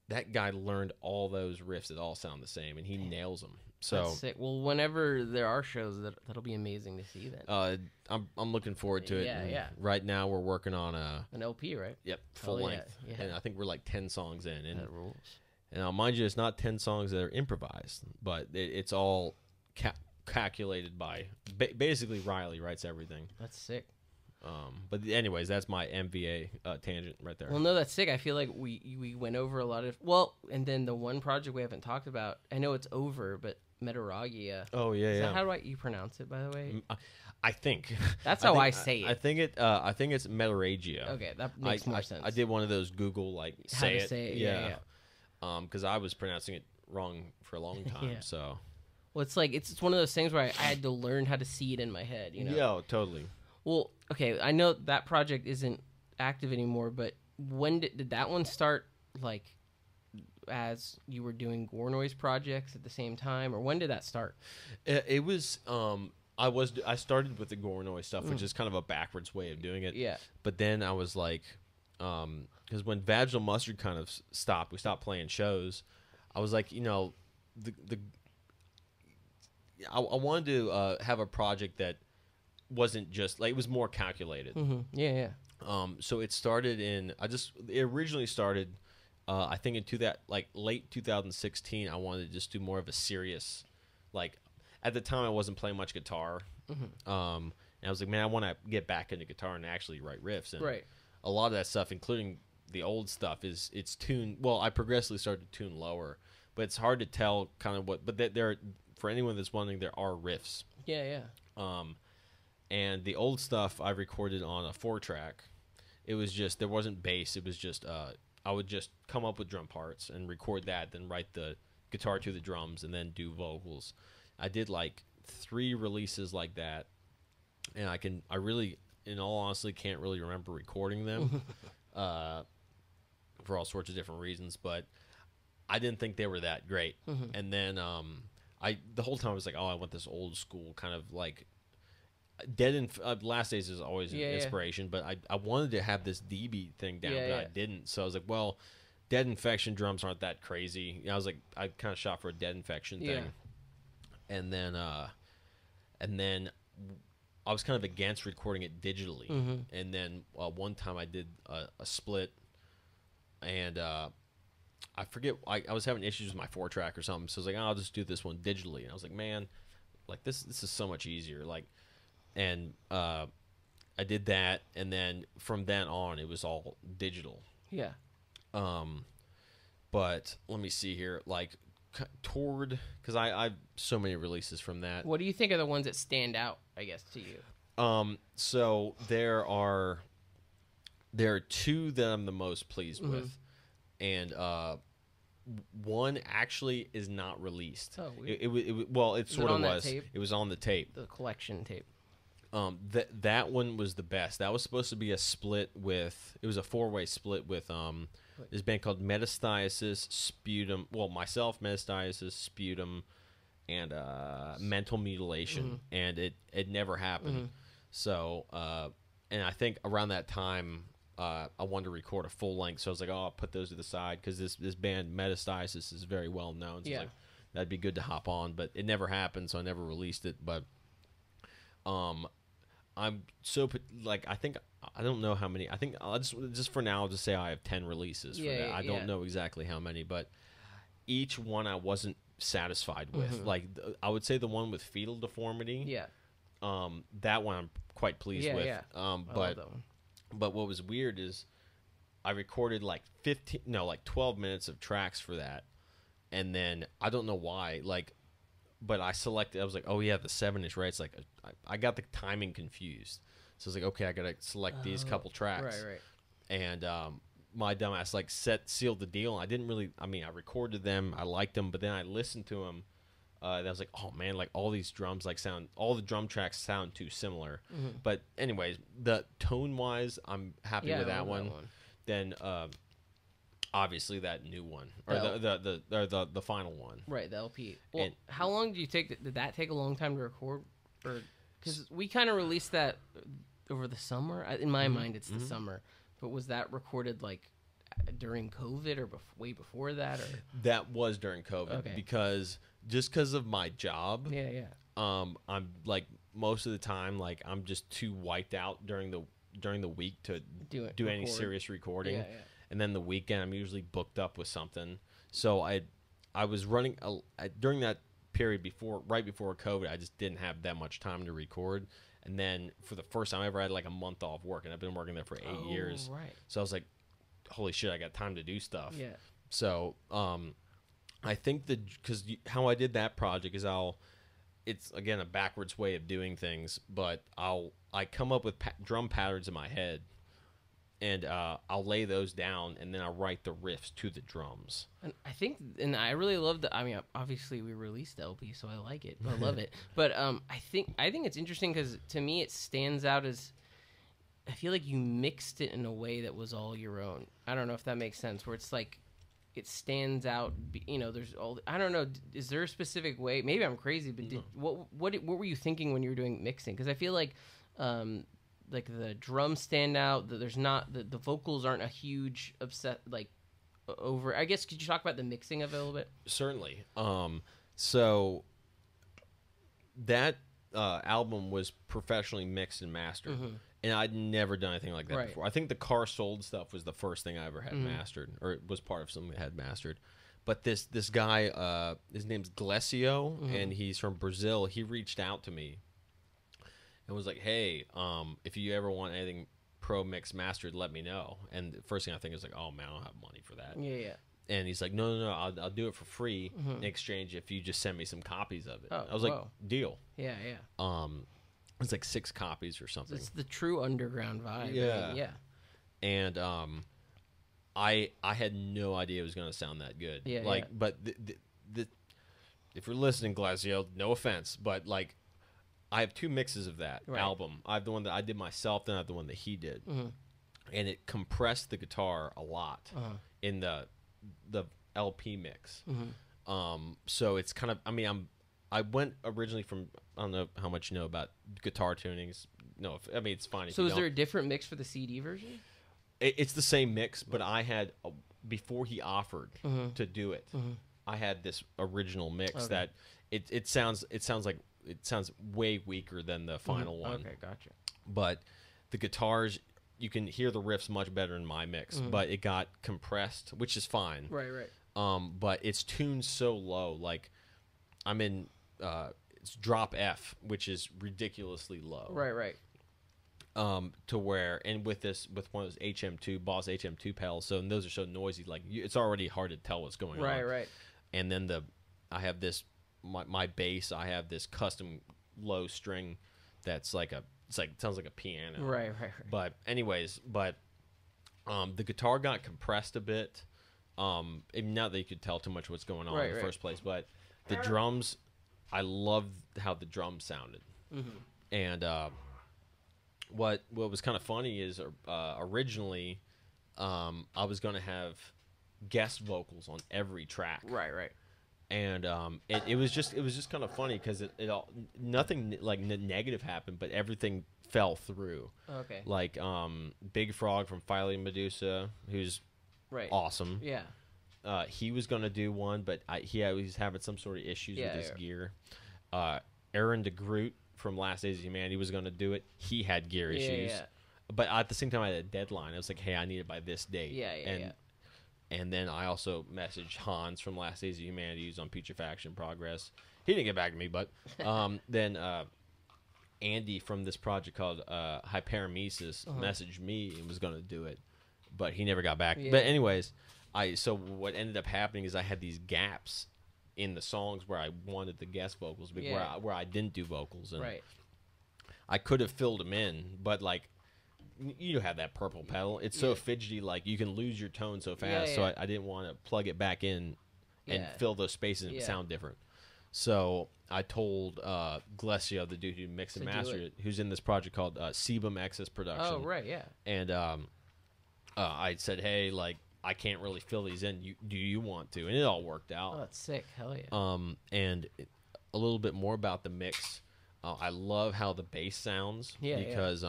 That guy learned all those riffs that all sound the same, and he nails them. So that's sick. Well, whenever there are shows, that'll be amazing to see. Then I'm looking forward to it. Yeah. Right now we're working on an LP, right? Yep, full length, and I think we're like 10 songs in. And that rules. And I'll mind you, it's not 10 songs that are improvised, but it's all calculated by basically Riley writes everything. That's sick. But anyways, that's my MVA tangent right there. Well, no, that's sick. I feel like we went over a lot of and then the one project we haven't talked about. I know it's over, but Metaragia. Oh yeah. How do you pronounce it, by the way? I think that's how I say it. I think it's Metaragia. Okay, that makes more sense. I did one of those Google say it. Yeah. Because I was pronouncing it wrong for a long time. Yeah. So. Well, it's like it's one of those things where I had to learn how to see it in my head. You know. Yeah, totally. Well, okay, I know that project isn't active anymore, but when did that one start, like, as you were doing Gore Noise projects at the same time, or when did that start? It was, I started with the Gore Noise stuff, which is kind of a backwards way of doing it. Yeah. But then I was like, because when Vaginal Mustard kind of stopped, we stopped playing shows, I was like, I wanted to have a project that wasn't just like it was more calculated. Yeah. So it started it originally started I think late 2016. I wanted to just do more of a serious, like at the time I wasn't playing much guitar. And I was like, man, I want to get back into guitar and actually write riffs. And a lot of that stuff, including the old stuff, it's tuned. Well, I progressively started to tune lower, but it's hard to tell kind of what. But there, for anyone that's wondering, there are riffs. Yeah. And the old stuff I recorded on a 4-track. It was just, there wasn't bass. It was just, I would just come up with drum parts and record that, then write the guitar to the drums, and then do vocals. I did like 3 releases like that, and I really, in all honesty, can't really remember recording them for all sorts of different reasons, but I didn't think they were that great. And then the whole time I was like, oh, I want this old school kind of like, Last Days is always an inspiration, but I wanted to have this D-beat thing down, but I didn't. So I was like, well, Dead Infection drums aren't that crazy. I was like, I kind of shot for a Dead Infection thing. And then I was kind of against recording it digitally. And then one time I did a split, and I forget, I was having issues with my 4-track or something, so I was like, I'll just do this one digitally. And I was like, man, like this is so much easier. Like, and I did that, and then from then on, it was all digital. Yeah. But let me see here, like toward, because I have so many releases from that. What do you think are the ones that stand out, I guess, to you? So there are There are two that I'm the most pleased with, and one actually is not released. Oh, it sort of was. It was on the tape, the collection tape. That one was the best. That was supposed to be a split with. It was a 4-way split with this band called Metastasis, Sputum. Well, myself, Metastasis, Sputum, and Mental Mutilation, and it never happened. So, and I think around that time, I wanted to record a full length, so I was like, I'll put those to the side because this band Metastasis is very well known. So I was like, that'd be good to hop on, but it never happened, so I never released it. But I'm so like I don't know how many. I think I'll just for now I'll just say I have 10 releases. For that. I don't know exactly how many, but each one I wasn't satisfied with. Like I would say the one with fetal deformity. Yeah. That one I'm quite pleased with. Yeah. I love that one. But what was weird is I recorded like 12 minutes of tracks for that, and then I don't know why, but I selected. I was like, oh yeah, the 7-inch, right? It's like I got the timing confused, so I was like, okay, I gotta select these couple tracks, Right. And my dumbass sealed the deal. I didn't really. I mean, I recorded them, I liked them, but then I listened to them. And I was like, oh man, like all these drums all the drum tracks sound too similar. But anyways, the tone wise, I'm happy with that one. Then obviously that new one or the final one. Right, the LP. Well, how long did you take? Did that take a long time to record? Or because we kind of released that over the summer. In my mind, it's the summer. But was that recorded like during COVID or way before that? Or that was during COVID because of my job. I'm like most of the time like I'm just too wiped out during the week to do any serious recording. And then the weekend I'm usually booked up with something. So I was running during that period right before COVID. I just didn't have that much time to record. And then for the first time ever, I had like a month off work, and I've been working there for 8 years. Right. So I was like, holy shit, I got time to do stuff. Yeah. So I think because how I did that project is it's again a backwards way of doing things, but I come up with drum patterns in my head, and I'll lay those down, and then I'll write the riffs to the drums. And I really love I mean, obviously we released the LP, so I like it, I love it. But I think it's interesting because to me it stands out as I feel like you mixed it in a way that was all your own. I don't know if that makes sense. Where it's like it stands out. There's all. I don't know. Is there a specific way? Maybe I'm crazy, but what were you thinking when you were doing mixing? Because I feel like the drums stand out. That there's not the vocals aren't a huge upset over. I guess could you talk about the mixing of it a little bit? Certainly. So that album was professionally mixed and mastered. And I'd never done anything like that before. I think the Car Sold stuff was the first thing I ever had mastered, or it was part of something I had mastered. But this guy, his name's Glesio, and he's from Brazil. He reached out to me and was like, hey, if you ever want anything pro mix mastered, let me know. And the first thing I think is like, oh, man, I don't have money for that. Yeah. And he's like, no, I'll do it for free in exchange if you just send me some copies of it. I was like, deal. Yeah. It's like 6 copies or something. It's the true underground vibe. Yeah. And I had no idea it was going to sound that good. But if you're listening, Glasio, no offense, but like I have 2 mixes of that album. I have the one that I did myself, then I have the one that he did. And it compressed the guitar a lot in the LP mix. So it's kind of, I went originally from, I don't know how much you know about guitar tunings. No, it's fine. So is there a different mix for the CD version? It's the same mix, but I had, before he offered to do it, I had this original mix that it sounds way weaker than the final one. Okay, gotcha. But the guitars, you can hear the riffs much better in my mix, but it got compressed, which is fine. Right. But it's tuned so low, like I'm in it's drop F, which is ridiculously low. Right. To where, and with one of those HM2 Boss HM2 pedals, so and those are so noisy, like it's already hard to tell what's going on. Right. And then I have this my bass. I have this custom low string that's it sounds like a piano. Right. But anyways, The guitar got compressed a bit. Not that you could tell too much what's going on in the first place, but the drums, I loved how the drums sounded. Mm-hmm. And what was kind of funny is originally I was going to have guest vocals on every track. Right. And it was just kind of funny because it all nothing like negative happened, but everything fell through. Okay. Like Big Frog from Phile Medusa, who's awesome. Yeah. He was gonna do one, but he was having some sort of issues with his gear. Aaron DeGroot from Last Days of Humanity was gonna do it. He had gear issues. Yeah. But at the same time, I had a deadline. I was like, "Hey, I need it by this date." Yeah. And then I also messaged Hans from Last Days of Humanity, who's on Putrefaction Progress. He didn't get back to me, but then Andy from this project called Hyperemesis messaged me and was going to do it, but he never got back. Yeah. But anyways, so what ended up happening is I had these gaps in the songs where I wanted the guest vocals, where I didn't do vocals, and I could have filled them in, but like. You have that purple pedal. It's so fidgety, like you can lose your tone so fast. So I didn't want to plug it back in and fill those spaces and sound different. So I told Glesio, the dude who mixed and mastered it, who's in this project called Sebum Excess Production. Oh, right, yeah. And I said, hey, like I can't really fill these in. Do you want to? And it all worked out. Oh, that's sick. Hell yeah. And a little bit more about the mix. I love how the bass sounds because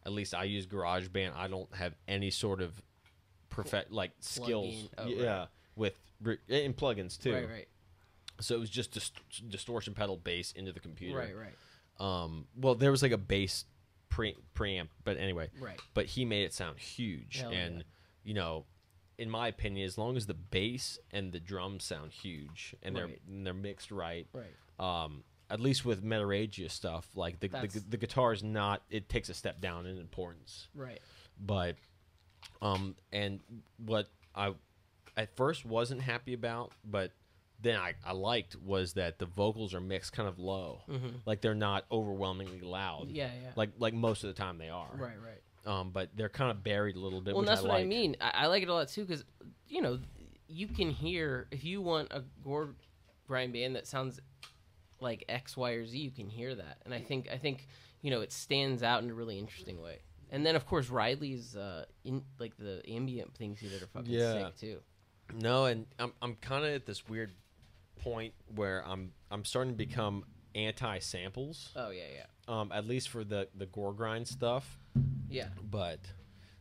at least I use GarageBand. I don't have any sort of skills. With and plugins too. Right. So it was just distortion pedal bass into the computer. Right. Well, there was like a bass preamp, but anyway. Right. But he made it sound huge, you know, in my opinion, as long as the bass and the drums sound huge and they're mixed right. At least with Metaragia stuff, like the guitar is not. It takes a step down in importance. Right. But, and what I at first wasn't happy about, but then I liked was that the vocals are mixed kind of low, like they're not overwhelmingly loud. Yeah. Like most of the time they are. Right. But they're kind of buried a little bit. Well, which that's I what like. I mean. I like it a lot too because you can hear if you want a Gore grind band that sounds like X, Y, or Z, you can hear that, and I think it stands out in a really interesting way. And then of course Riley's in like the ambient things he did are fucking sick too. No, and I'm kind of at this weird point where I'm starting to become anti-samples. Oh yeah. At least for the Gore grind stuff. Yeah. But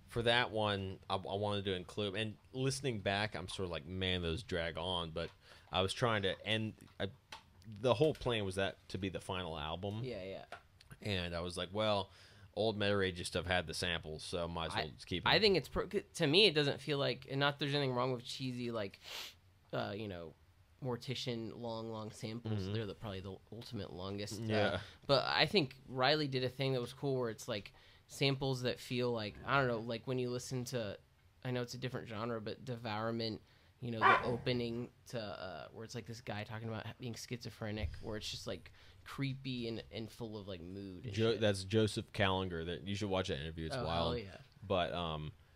for that one, I wanted to include, and listening back, I'm sort of like, man, those drag on. But I was trying to end. The whole plan was that to be the final album. Yeah. And I was like, well, old Metaragia stuff had the samples, so might as well just keep it. I think it's to me, it doesn't feel like, and not there's anything wrong with cheesy like, Mortician long samples. They're probably the ultimate longest. Yeah. But I think Riley did a thing that was cool where it's like samples that feel like, I don't know, like when you listen to, I know it's a different genre, but Devourment. The opening to where it's like this guy talking about being schizophrenic, where it's just like creepy and full of like mood. And that's Joseph Callinger. That you should watch that interview. It's wild. Hell yeah. But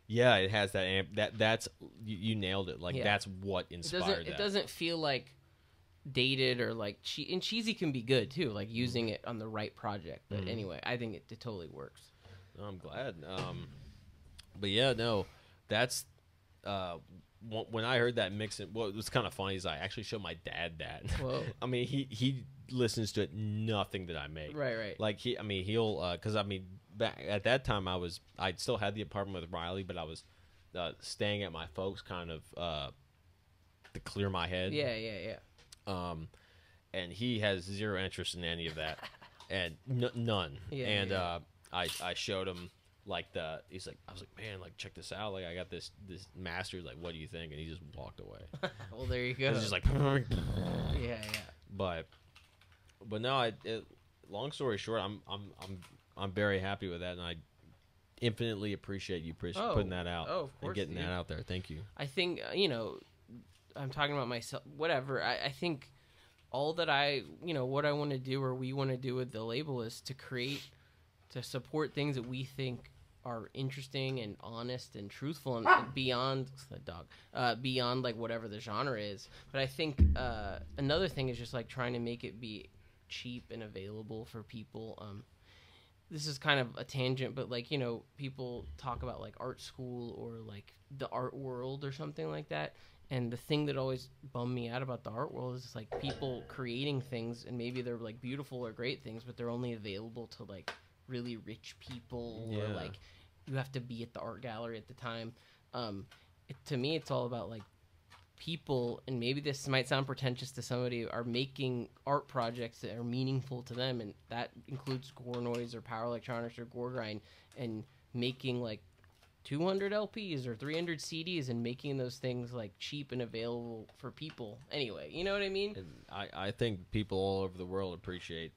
yeah, it has that amp. That's you nailed it. Like that's what inspired that. It doesn't feel like dated or like and cheesy can be good too. Like using it on the right project. But anyway, I think it totally works. I'm glad. But yeah, no, that's. When I heard that mix, it was kind of funny is I actually showed my dad that. Whoa. I mean, he listens to nothing that I make. Right. Like he'll because back at that time I still had the apartment with Riley, but I was staying at my folks kind of to clear my head. Yeah. And he has zero interest in any of that, and none. Yeah. And I showed him. Like he's like, I was like, man, like check this out. Like I got this master. Like, what do you think? And he just walked away. Well, there you go. It's just like, yeah. But no, long story short, I'm very happy with that, and I infinitely appreciate you putting that out. Oh, of course, and getting that out there. Thank you. I think I'm talking about myself. Whatever. I think all that what I want to do or we want to do with the label is to support things that we think are interesting and honest and truthful and beyond the dog, beyond like whatever the genre is. But I think another thing is just like trying to make it be cheap and available for people. This is kind of a tangent, but like, you know, people talk about like art school or like the art world or something like that. And the thing that always bummed me out about the art world is like people creating things, and maybe they're like beautiful or great things, but they're only available to like really rich people, or like you have to be at the art gallery at the time. To me, it's all about like people, and maybe this might sound pretentious to somebody, are making art projects that are meaningful to them, and that includes Gore Noise or Power Electronics or Gore Grind, and making like 200 LPs or 300 CDs and making those things like cheap and available for people. Anyway, you know what I mean? And I think people all over the world appreciate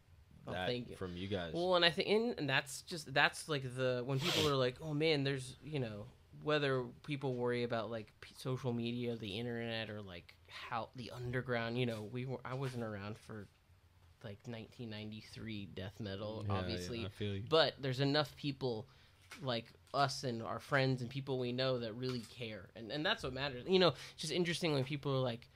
that from you guys. Well, and I think, and that's like when people are like, oh man, there's, you know, whether people worry about like social media, the internet, or like how the underground, you know, I wasn't around for like 1993 death metal, obviously, I feel you. But there's enough people like us and our friends and people we know that really care, and that's what matters. You know, it's just interesting when people are like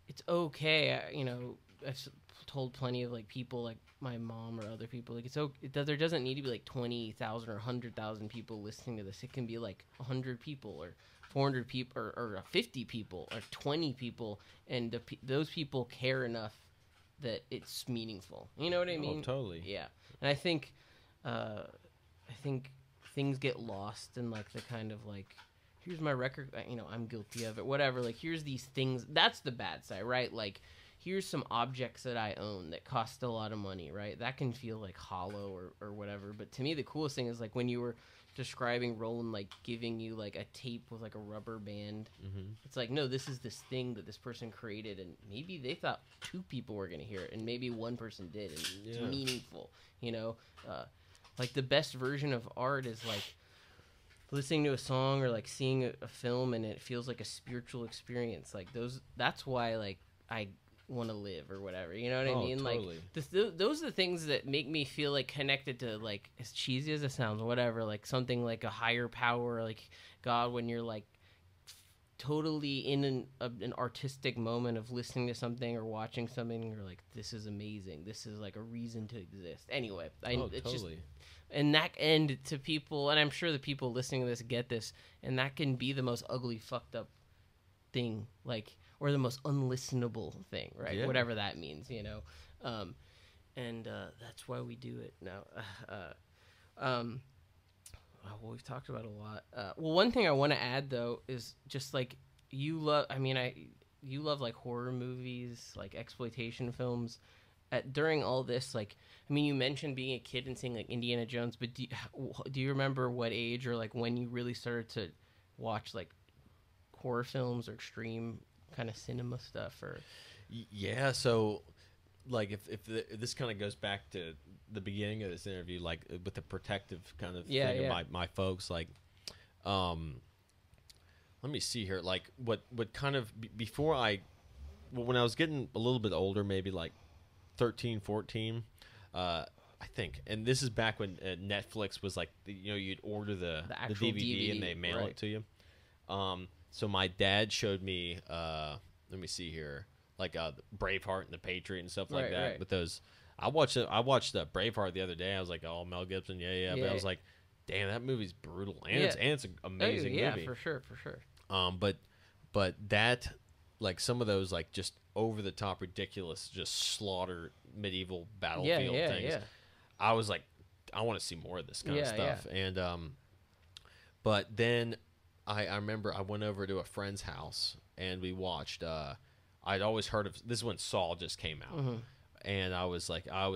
it's okay, you know. I've told plenty of like people, like my mom or other people, like there doesn't need to be like 20,000 or 100,000 people listening to this. It can be like 100 people or 400 people or 50 people or 20 people, and those people care enough that it's meaningful. You know what I mean? Oh, totally. Yeah, and I think things get lost in like the kind of like, here's my record, you know, I'm guilty of it, whatever. Like, here's these things. That's the bad side, right? Like, here's some objects that I own that cost a lot of money, right? That can feel like hollow or whatever. But to me, the coolest thing is like when you were describing Roland like giving you like a tape with like a rubber band. Mm-hmm. It's like, no, this is this thing that this person created, and maybe they thought 2 people were going to hear it, and maybe 1 person did, and it's meaningful, you know? Like the best version of art is like listening to a song or like seeing a film, and it feels like a spiritual experience. Like that's why like I want to live or whatever, you know what I mean? Totally. Like those are the things that make me feel like connected to, like, as cheesy as it sounds, whatever, like something like a higher power, like God, when you're like totally in an artistic moment of listening to something or watching something, and you're like, this is amazing, this is like a reason to exist. Anyway, it's totally. Just, and that, and to people, and I'm sure the people listening to this get this, and that can be the most ugly, fucked up thing, like, or the most unlistenable thing, right? Yeah. Whatever that means, you know. And that's why we do it now. Well, we've talked about a lot. Well, one thing I want to add though is just like you love like horror movies, like exploitation films. During all this, like, I mean, you mentioned being a kid and seeing like Indiana Jones, but do you remember what age or like when you really started to watch like horror films or extreme kind of cinema stuff? Or yeah, so like if this kind of goes back to the beginning of this interview, like with the protective kind of thing of my folks, like let me see here, like what kind of before when I was getting a little bit older, maybe like 13, 14, I think, and this is back when Netflix was like, you know, you'd order the DVD and they mail it to you. So my dad showed me, let me see here, like Braveheart and The Patriot and stuff like that. Right. With those, I watched Braveheart the other day. I was like, oh, Mel Gibson, yeah. But I was like, damn, that movie's brutal, and it's an amazing movie. Yeah, for sure. But that, like some of those like just over the top ridiculous, just slaughter medieval battlefield things. Yeah. I was like, I want to see more of this kind of stuff. Yeah. And but then I remember I went over to a friend's house and we watched. I'd always heard of this when Saw just came out, and I was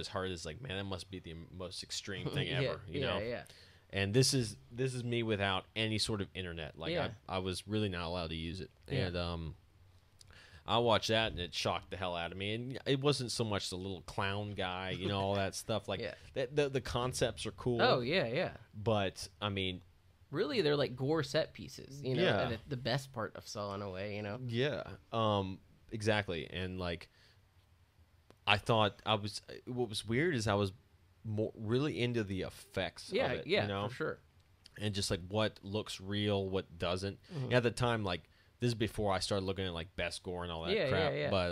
heard as like, man, that must be the most extreme thing ever, you know? Yeah. And this is me without any sort of internet. Like I was really not allowed to use it, and I watched that and it shocked the hell out of me. And it wasn't so much the little clown guy, you know, all that stuff. Like the concepts are cool. Oh yeah. But I mean, really, they're like gore set pieces, you know. Yeah. The best part of Saw, in a way, you know. Yeah. Exactly. And like, I thought what was weird is I was really into the effects of it. Yeah, you know? for sure. And just like what looks real, what doesn't. Mm-hmm. At the time, like this is before I started looking at like best gore and all that crap. Yeah. But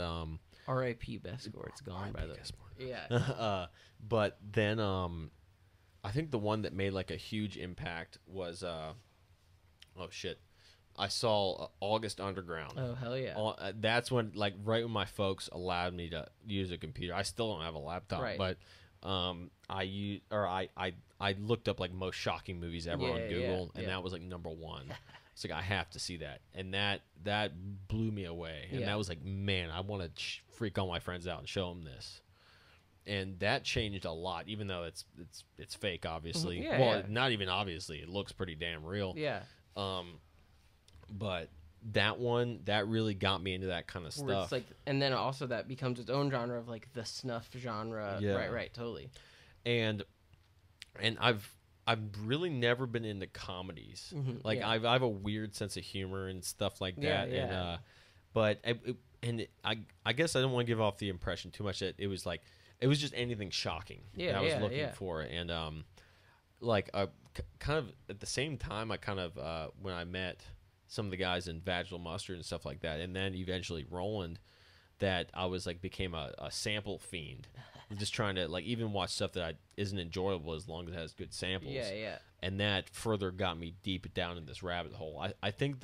R.I.P. best gore. It's gone by the way. Yeah. But then I think the one that made like a huge impact was oh shit, I saw August Underground. Oh hell yeah. That's when like right when my folks allowed me to use a computer. I still don't have a laptop, Right. but I looked up like most shocking movies ever on Google, and that was like number one. It's like I have to see that, and that blew me away. And that was like, man, I want to freak all my friends out and show them this. And that changed a lot, even though it's fake, obviously. Not even obviously. It looks pretty damn real. Yeah. But that one, that really got me into that kind of stuff. It's like, and then also that becomes its own genre of like the snuff genre. Yeah. Right, totally. And I've really never been into comedies. Mm-hmm. Like I have a weird sense of humor and stuff like that. Yeah. And I guess I don't want to give off the impression too much that it was just anything shocking that I was looking for. And kind of at the same time, I kind of when I met some of the guys in Vaginal Mustard and stuff like that, and then eventually Roland, that I was like became a sample fiend. Just trying to like even watch stuff that isn't enjoyable as long as it has good samples. Yeah. And that further got me deep down in this rabbit hole. I think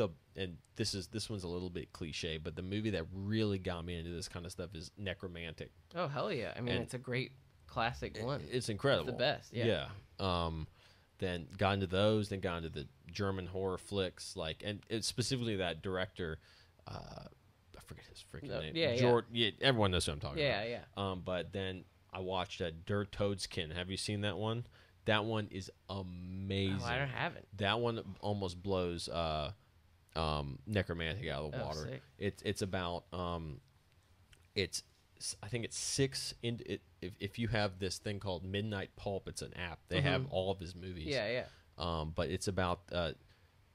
this one's a little bit cliche, but the movie that really got me into this kind of stuff is Necromantic. Oh hell yeah! I mean, it's a great classic one. It's incredible. It's the best. Yeah. Then got into those. Then got into the German horror flicks, and it's specifically that director. I forget his freaking name. Yeah, everyone knows who I'm talking about. Yeah. But then I watched Der Toadskin. Have you seen that one? That one is amazing. Oh, I haven't. That one almost blows Necromantic out of the water. Sick. It's about I think it's six. If you have this thing called Midnight Pulp, it's an app. They have all of his movies. Yeah. But it's about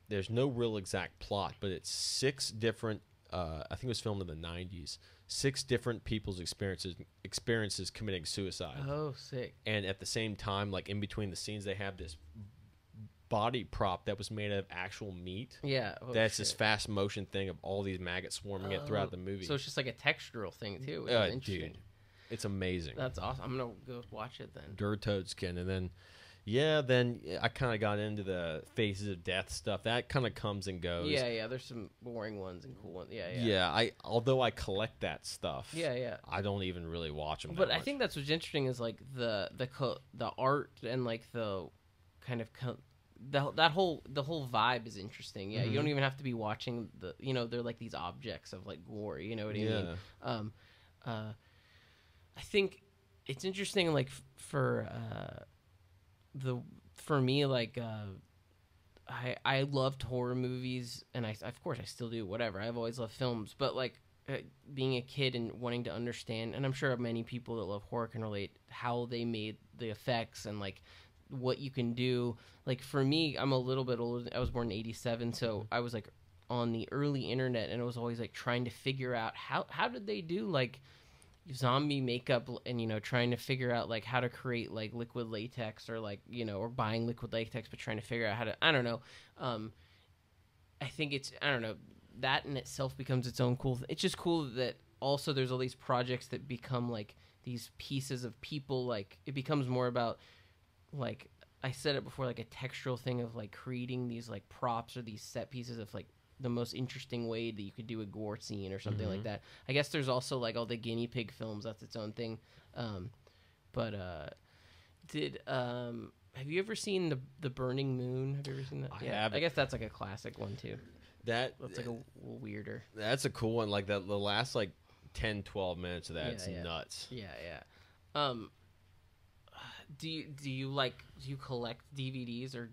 there's no real exact plot, but it's six different. I think it was filmed in the 90s. 6 different people's experiences committing suicide. Oh, sick. And at the same time, like in between the scenes, they have this body prop that was made out of actual meat. Yeah. That's this fast motion thing of all these maggots swarming it throughout the movie. So it's just like a textural thing too. Dude, it's amazing. That's awesome. I'm gonna go watch it then. Der Toadskin, and then. Yeah, then I kind of got into the Faces of Death stuff. That kind of comes and goes. Yeah. There's some boring ones and cool ones. Yeah. Yeah, although I collect that stuff. Yeah. I don't even really watch them. But I think that's what's interesting is like the art and like the kind of the whole vibe is interesting. Yeah, you don't even have to be watching they're like these objects of like gore. You know what I mean? I think it's interesting like for me, like I loved horror movies, and of course I still do. Whatever, I've always loved films, but like being a kid and wanting to understand, and I'm sure many people that love horror can relate how they made the effects and like what you can do. Like for me, I'm a little bit older. I was born in '87, so I was like on the early internet, and I was always like trying to figure out how did they do like zombie makeup, and trying to figure out like how to create like liquid latex, or like or buying liquid latex, but trying to figure out how to, I don't know. I think that in itself becomes its own cool it's just cool that also there's all these projects that become like these pieces of people. Like it becomes more about, like I said it before, like a textural thing of like creating these like props or these set pieces of like the most interesting way that you could do a gore scene or something like that. I guess there's also like all the guinea pig films. That's its own thing. Have you ever seen the Burning Moon? Have you ever seen that? I haven't. I guess that's like a classic one too. That's like a little weirder. That's a cool one. Like the last like 10, 12 minutes of that, it's nuts. Yeah. Do you collect DVDs or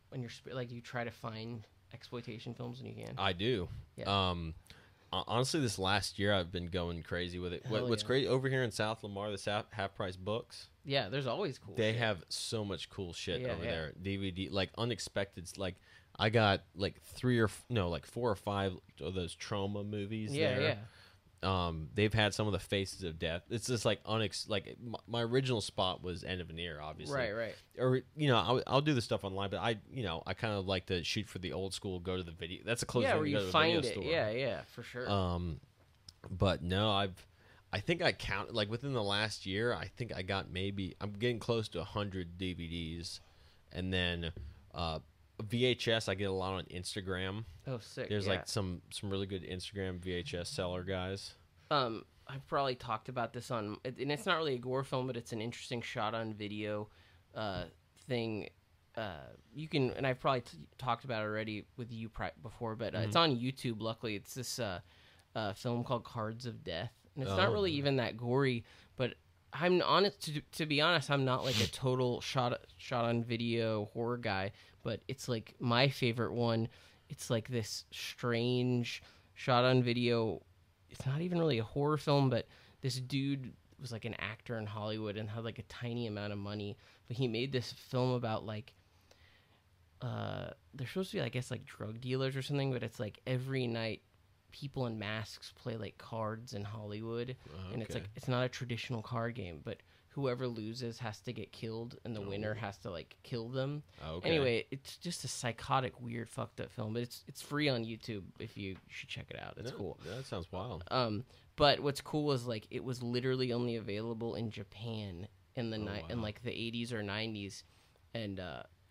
when you're like, do you try to find exploitation films when you can? I do. Yeah. Honestly, this last year I've been going crazy with it. What's great over here in South Lamar, the Half Price Books. Yeah, there's always cool. They have so much cool shit over there. DVD, like unexpected. Like I got like 4 or 5 of those trauma movies. they've had some of the faces of death. It's just like my original spot was End of an Ear, obviously. Right. Or I'll do the stuff online, but I kind of like to shoot for the old school. Go to the video. That's the closest thing where to you go to a find video it. store. Yeah, for sure. But no, I think I count like within the last year. I think I got I'm getting close to 100 DVDs, and then VHS. I get a lot on Instagram. Oh, sick. There's like some really good Instagram VHS seller guys. I've probably talked about this and it's not really a gore film, but it's an interesting shot on video thing. You can, and I've probably talked about it already with you before, but it's on YouTube. Luckily, it's this film called Cards of Death, and it's not really even that gory. But I'm honest to be honest, I'm not like a total shot on video horror guy, but it's like my favorite one. It's like this strange shot on video. It's not even really a horror film, but this dude was like an actor in Hollywood and had like a tiny amount of money, but he made this film about like they're supposed to be, I guess, like drug dealers or something, but it's like every night people in masks play like cards in Hollywood, and it's like it's not a traditional card game, but whoever loses has to get killed, and the winner has to like kill them. Anyway, it's just a psychotic, weird, fucked up film, but it's free on YouTube. If you should check it out, it's cool. That sounds wild. But what's cool is like it was literally only available in Japan in in like the 80s or 90s, and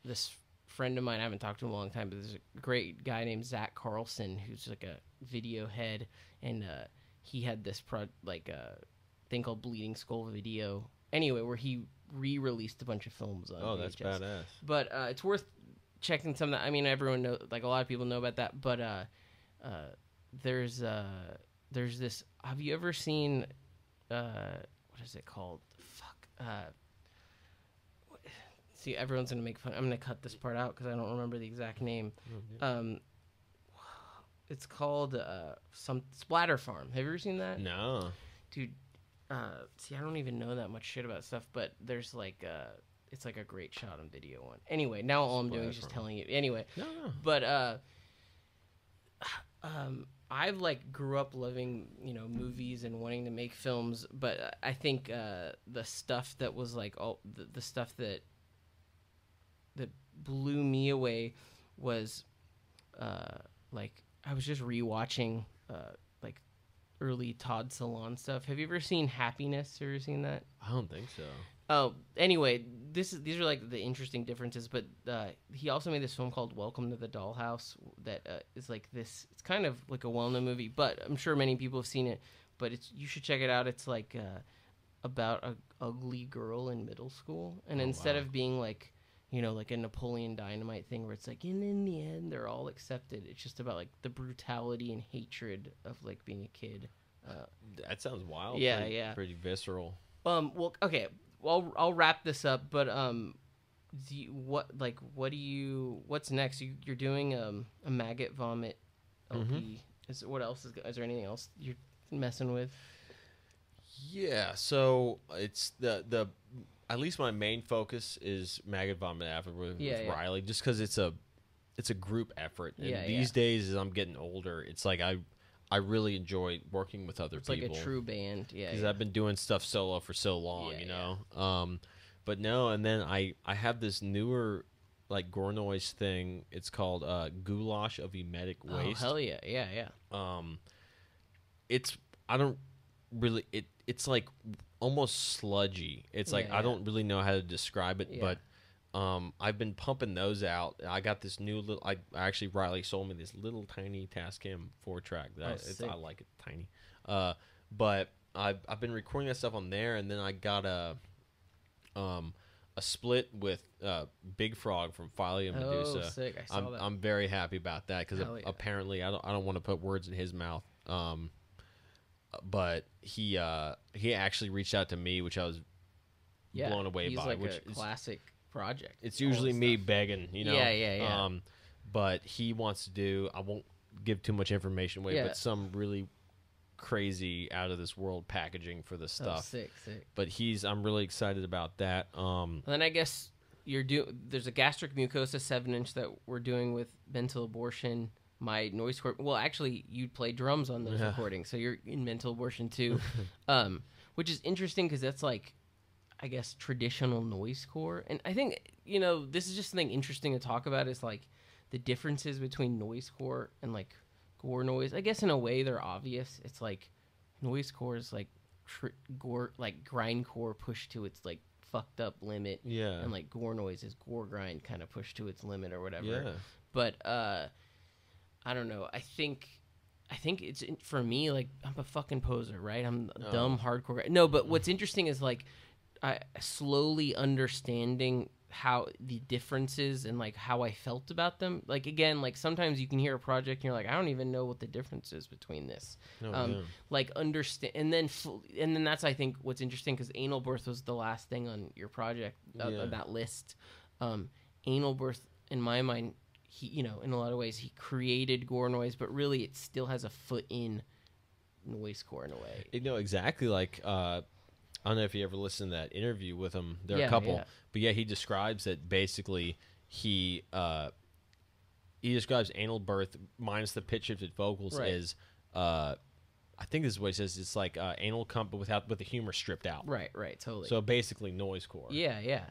this friend of mine, I haven't talked to him in a long time, but there's a great guy named Zach Carlson who's like a video head, and he had this thing called Bleeding Skull Video. Anyway, where he re-released a bunch of films on VHS. That's badass. But it's worth checking some of that. I mean, everyone know, like a lot of people know about that. But there's this. Have you ever seen? What is it called? Fuck. See, everyone's gonna make fun. I'm gonna cut this part out because I don't remember the exact name. It's called some Splatter Farm. Have you ever seen that? No, dude. See, I don't even know that much shit about stuff, but there's like it's like a great shot on video one. Anyway, now all I'm doing is just telling you. Anyway, but I like grew up loving movies and wanting to make films, but I think the stuff that was like the stuff that blew me away was like I was just rewatching like early Todd Solondz stuff. Have you ever seen Happiness? Have you ever seen that? I don't think so. Oh, anyway, these are like the interesting differences. But he also made this film called Welcome to the Dollhouse that is like this. It's kind of like a well-known movie, but I'm sure many people have seen it. But you should check it out. It's like about a ugly girl in middle school, and instead of being like like a Napoleon Dynamite thing where it's like, and in the end, they're all accepted. It's just about like the brutality and hatred of like being a kid. That sounds wild. Yeah, pretty visceral. Well, okay. Well, I'll wrap this up. But what's next? You're doing a maggot vomit LP. What else is there anything else you're messing with? Yeah. So it's the at least my main focus is Maggot Vomit After with Riley, just because it's a group effort. And these days, as I'm getting older, it's like I really enjoy working with other people. It's like a true band, because I've been doing stuff solo for so long, But no, and then I have this newer like gore noise thing. It's called Goulash of Emetic Waste. Oh hell yeah. It's like almost sludgy. It's like I don't really know how to describe it, but I've been pumping those out. I got this new little. Actually Riley sold me this little tiny Tascam 4-track. I like it tiny. But I've been recording that stuff on there, and then I got a split with Big Frog from Fogle and Medusa. Oh, sick! I saw that. I'm very happy about that because apparently I don't want to put words in his mouth. But he actually reached out to me, which I was blown away by. Like which a classic project. It's usually me begging, Yeah. But he wants to do. I won't give too much information away, but some really crazy, out of this world packaging for the stuff. Sick. But I'm really excited about that. And then I guess there's a gastric mucosa 7-inch that we're doing with mental abortion. my noise core. Well, actually, you'd play drums on those recordings, so you're in Mental Abortion too, which is interesting because that's like, I guess, traditional noisecore. And I think, this is just something interesting to talk about is like the differences between noisecore and like Gore noise. I guess in a way they're obvious. It's like noisecore is like Gore, like grindcore pushed to its like fucked up limit. Yeah. And like Gore noise is Gore grind kind of pushed to its limit or whatever. Yeah. But I don't know. I think it's for me, like, I'm a fucking poser, right? I'm a dumb hardcore guy. No, but what's interesting is like I slowly understanding how the differences and like how I felt about them. Like, again, like sometimes you can hear a project and you're like, I don't even know what the difference is between this. Like understand, and then that's, I think, what's interesting, because Anal Birth was the last thing on your project, that list. Anal Birth, in my mind, he, in a lot of ways, he created Gore noise, but really it still has a foot in noisecore in a way. Exactly. Like, I don't know if you ever listened to that interview with him. There are a couple, but he describes that basically he describes Anal Birth minus the pitch shifted vocals as, I think this is what he says. It's like anal comp, but with the humor stripped out. Right, totally. So basically noisecore. Yeah.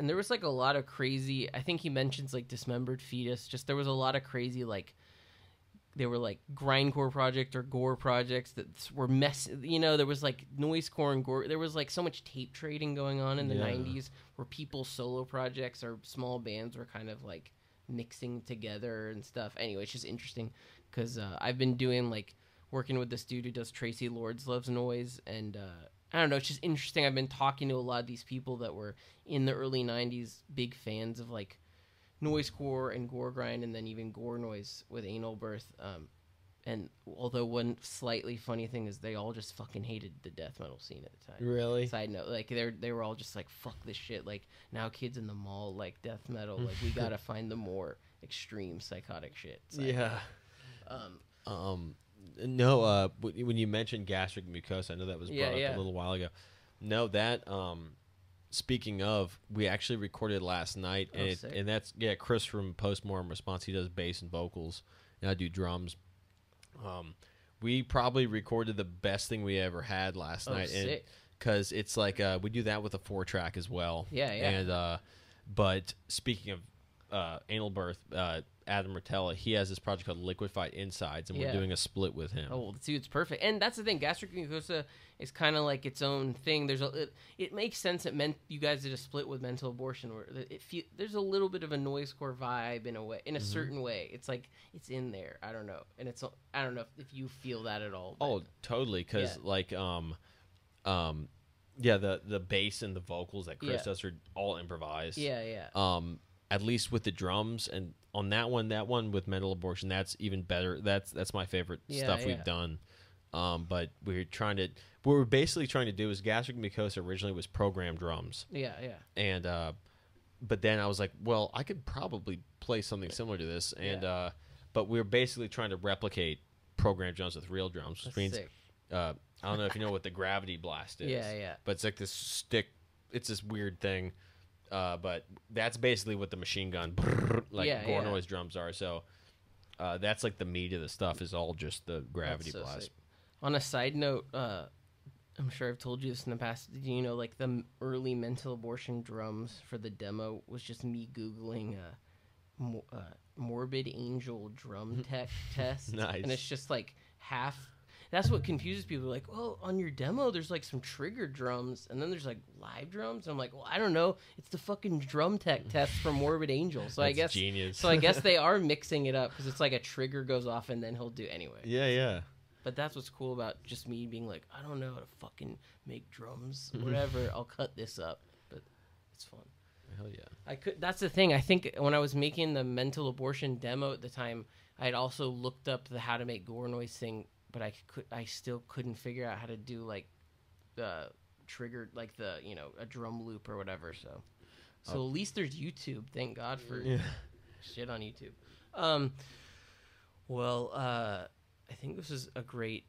And there was like a lot of crazy, I think he mentions like Dismembered Fetus. Just there was a lot of crazy, like, they were like grindcore project or Gore projects that were there was like noisecore and Gore. There was like so much tape trading going on in the 90s where people's solo projects or small bands were kind of like mixing together and stuff. Anyway, it's just interesting because I've been doing like working with this dude who does Tracy Lords Loves Noise, and I don't know, it's just interesting. I've been talking to a lot of these people that were in the early 90s big fans of like noisecore and Gore grind, and then even Gore noise with Anal Birth. And although one slightly funny thing is they all just fucking hated the death metal scene at the time. Really? Side note, like they were all just like, fuck this shit. Like, now kids in the mall like death metal. Like, we gotta find the more extreme psychotic shit. No, when you mentioned gastric mucosa, I know that was brought up a little while ago. No, that speaking of, we actually recorded last night, and that's Chris from Postmortem Response. He does bass and vocals, and I do drums. We probably recorded the best thing we ever had last night, because it's like we do that with a 4-track as well. And but speaking of Anal Birth, Adam Rotella, he has this project called Liquefied Insides, and we're doing a split with him. Oh, dude, it's perfect. And that's the thing, gastric mucosa is kind of like its own thing. It makes sense that you guys did a split with Mental Abortion, where there's a little bit of a noisecore vibe in a certain way. It's like it's in there. I don't know, and I don't know if you feel that at all. But, oh, totally, because like the bass and the vocals that Chris does are all improvised. At least with the drums, and on that one with Mental Abortion, that's even better. That's my favorite stuff we've done. But what we're basically trying to do is gastric mucosa originally was programmed drums. And but then I was like, well, I could probably play something similar to this, and but we're basically trying to replicate programmed drums with real drums, which means I don't know if you know what the gravity blast is. But it's like this stick. It's this weird thing. But that's basically what the machine gun, Gore noise drums are. So that's like the meat of the stuff is all just the gravity blast. Sick. On a side note, I'm sure I've told you this in the past. Did you know, like, the early Mental Abortion drums for the demo was just me Googling Morbid Angel drum tech test. Nice. And it's just like half. That's what confuses people. Like, oh, on your demo, there's like some trigger drums, and then there's like live drums. And I'm like, well, I don't know. It's the fucking drum tech test from Morbid Angel. So I guess genius. So I guess they are mixing it up because it's like a trigger goes off, and then he'll do anyway. Yeah. But that's what's cool about just me being like, I don't know how to fucking make drums, whatever. I'll cut this up, but it's fun. Hell yeah. That's the thing. I think when I was making the Mental Abortion demo at the time, I had also looked up the how to make Gore noise thing. But I still couldn't figure out how to do like the triggered, like the a drum loop or whatever. So at least there's YouTube. Thank God for shit on YouTube. I think this is a great,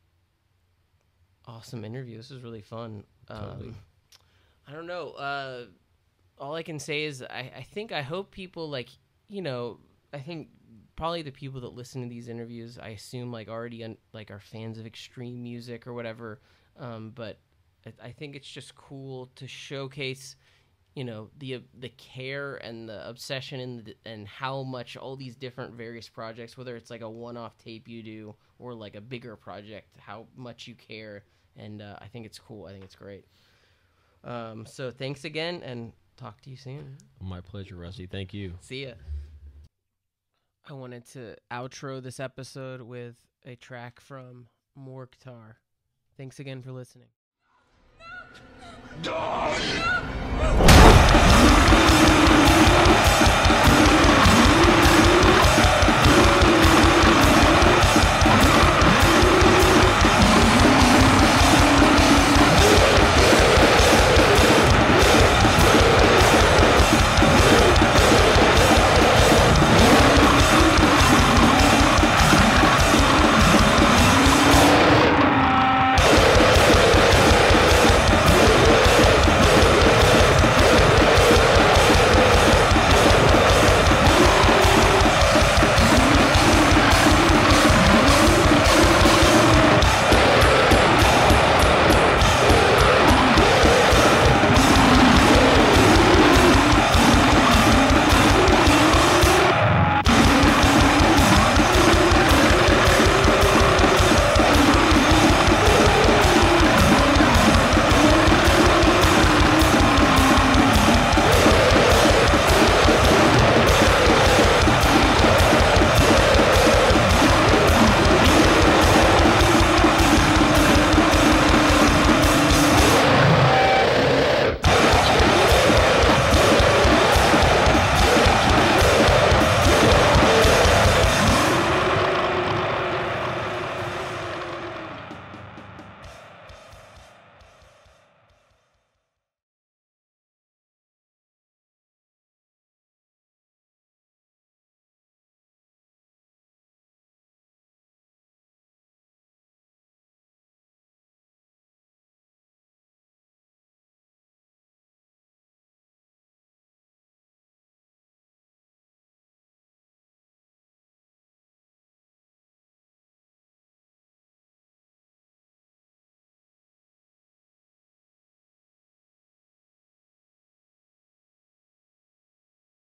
awesome interview. This is really fun. Totally. I don't know. All I can say is I hope people I think probably the people that listen to these interviews, I assume like already like are fans of extreme music or whatever. But I think it's just cool to showcase, you know, the care and the obsession and how much all these different various projects, whether it's like a one-off tape you do or like a bigger project, how much you care. And I think it's cool. I think it's great. So thanks again, and talk to you soon. My pleasure, Rusty. Thank you. See ya. I wanted to outro this episode with a track from Morgtar. Thanks again for listening. Die!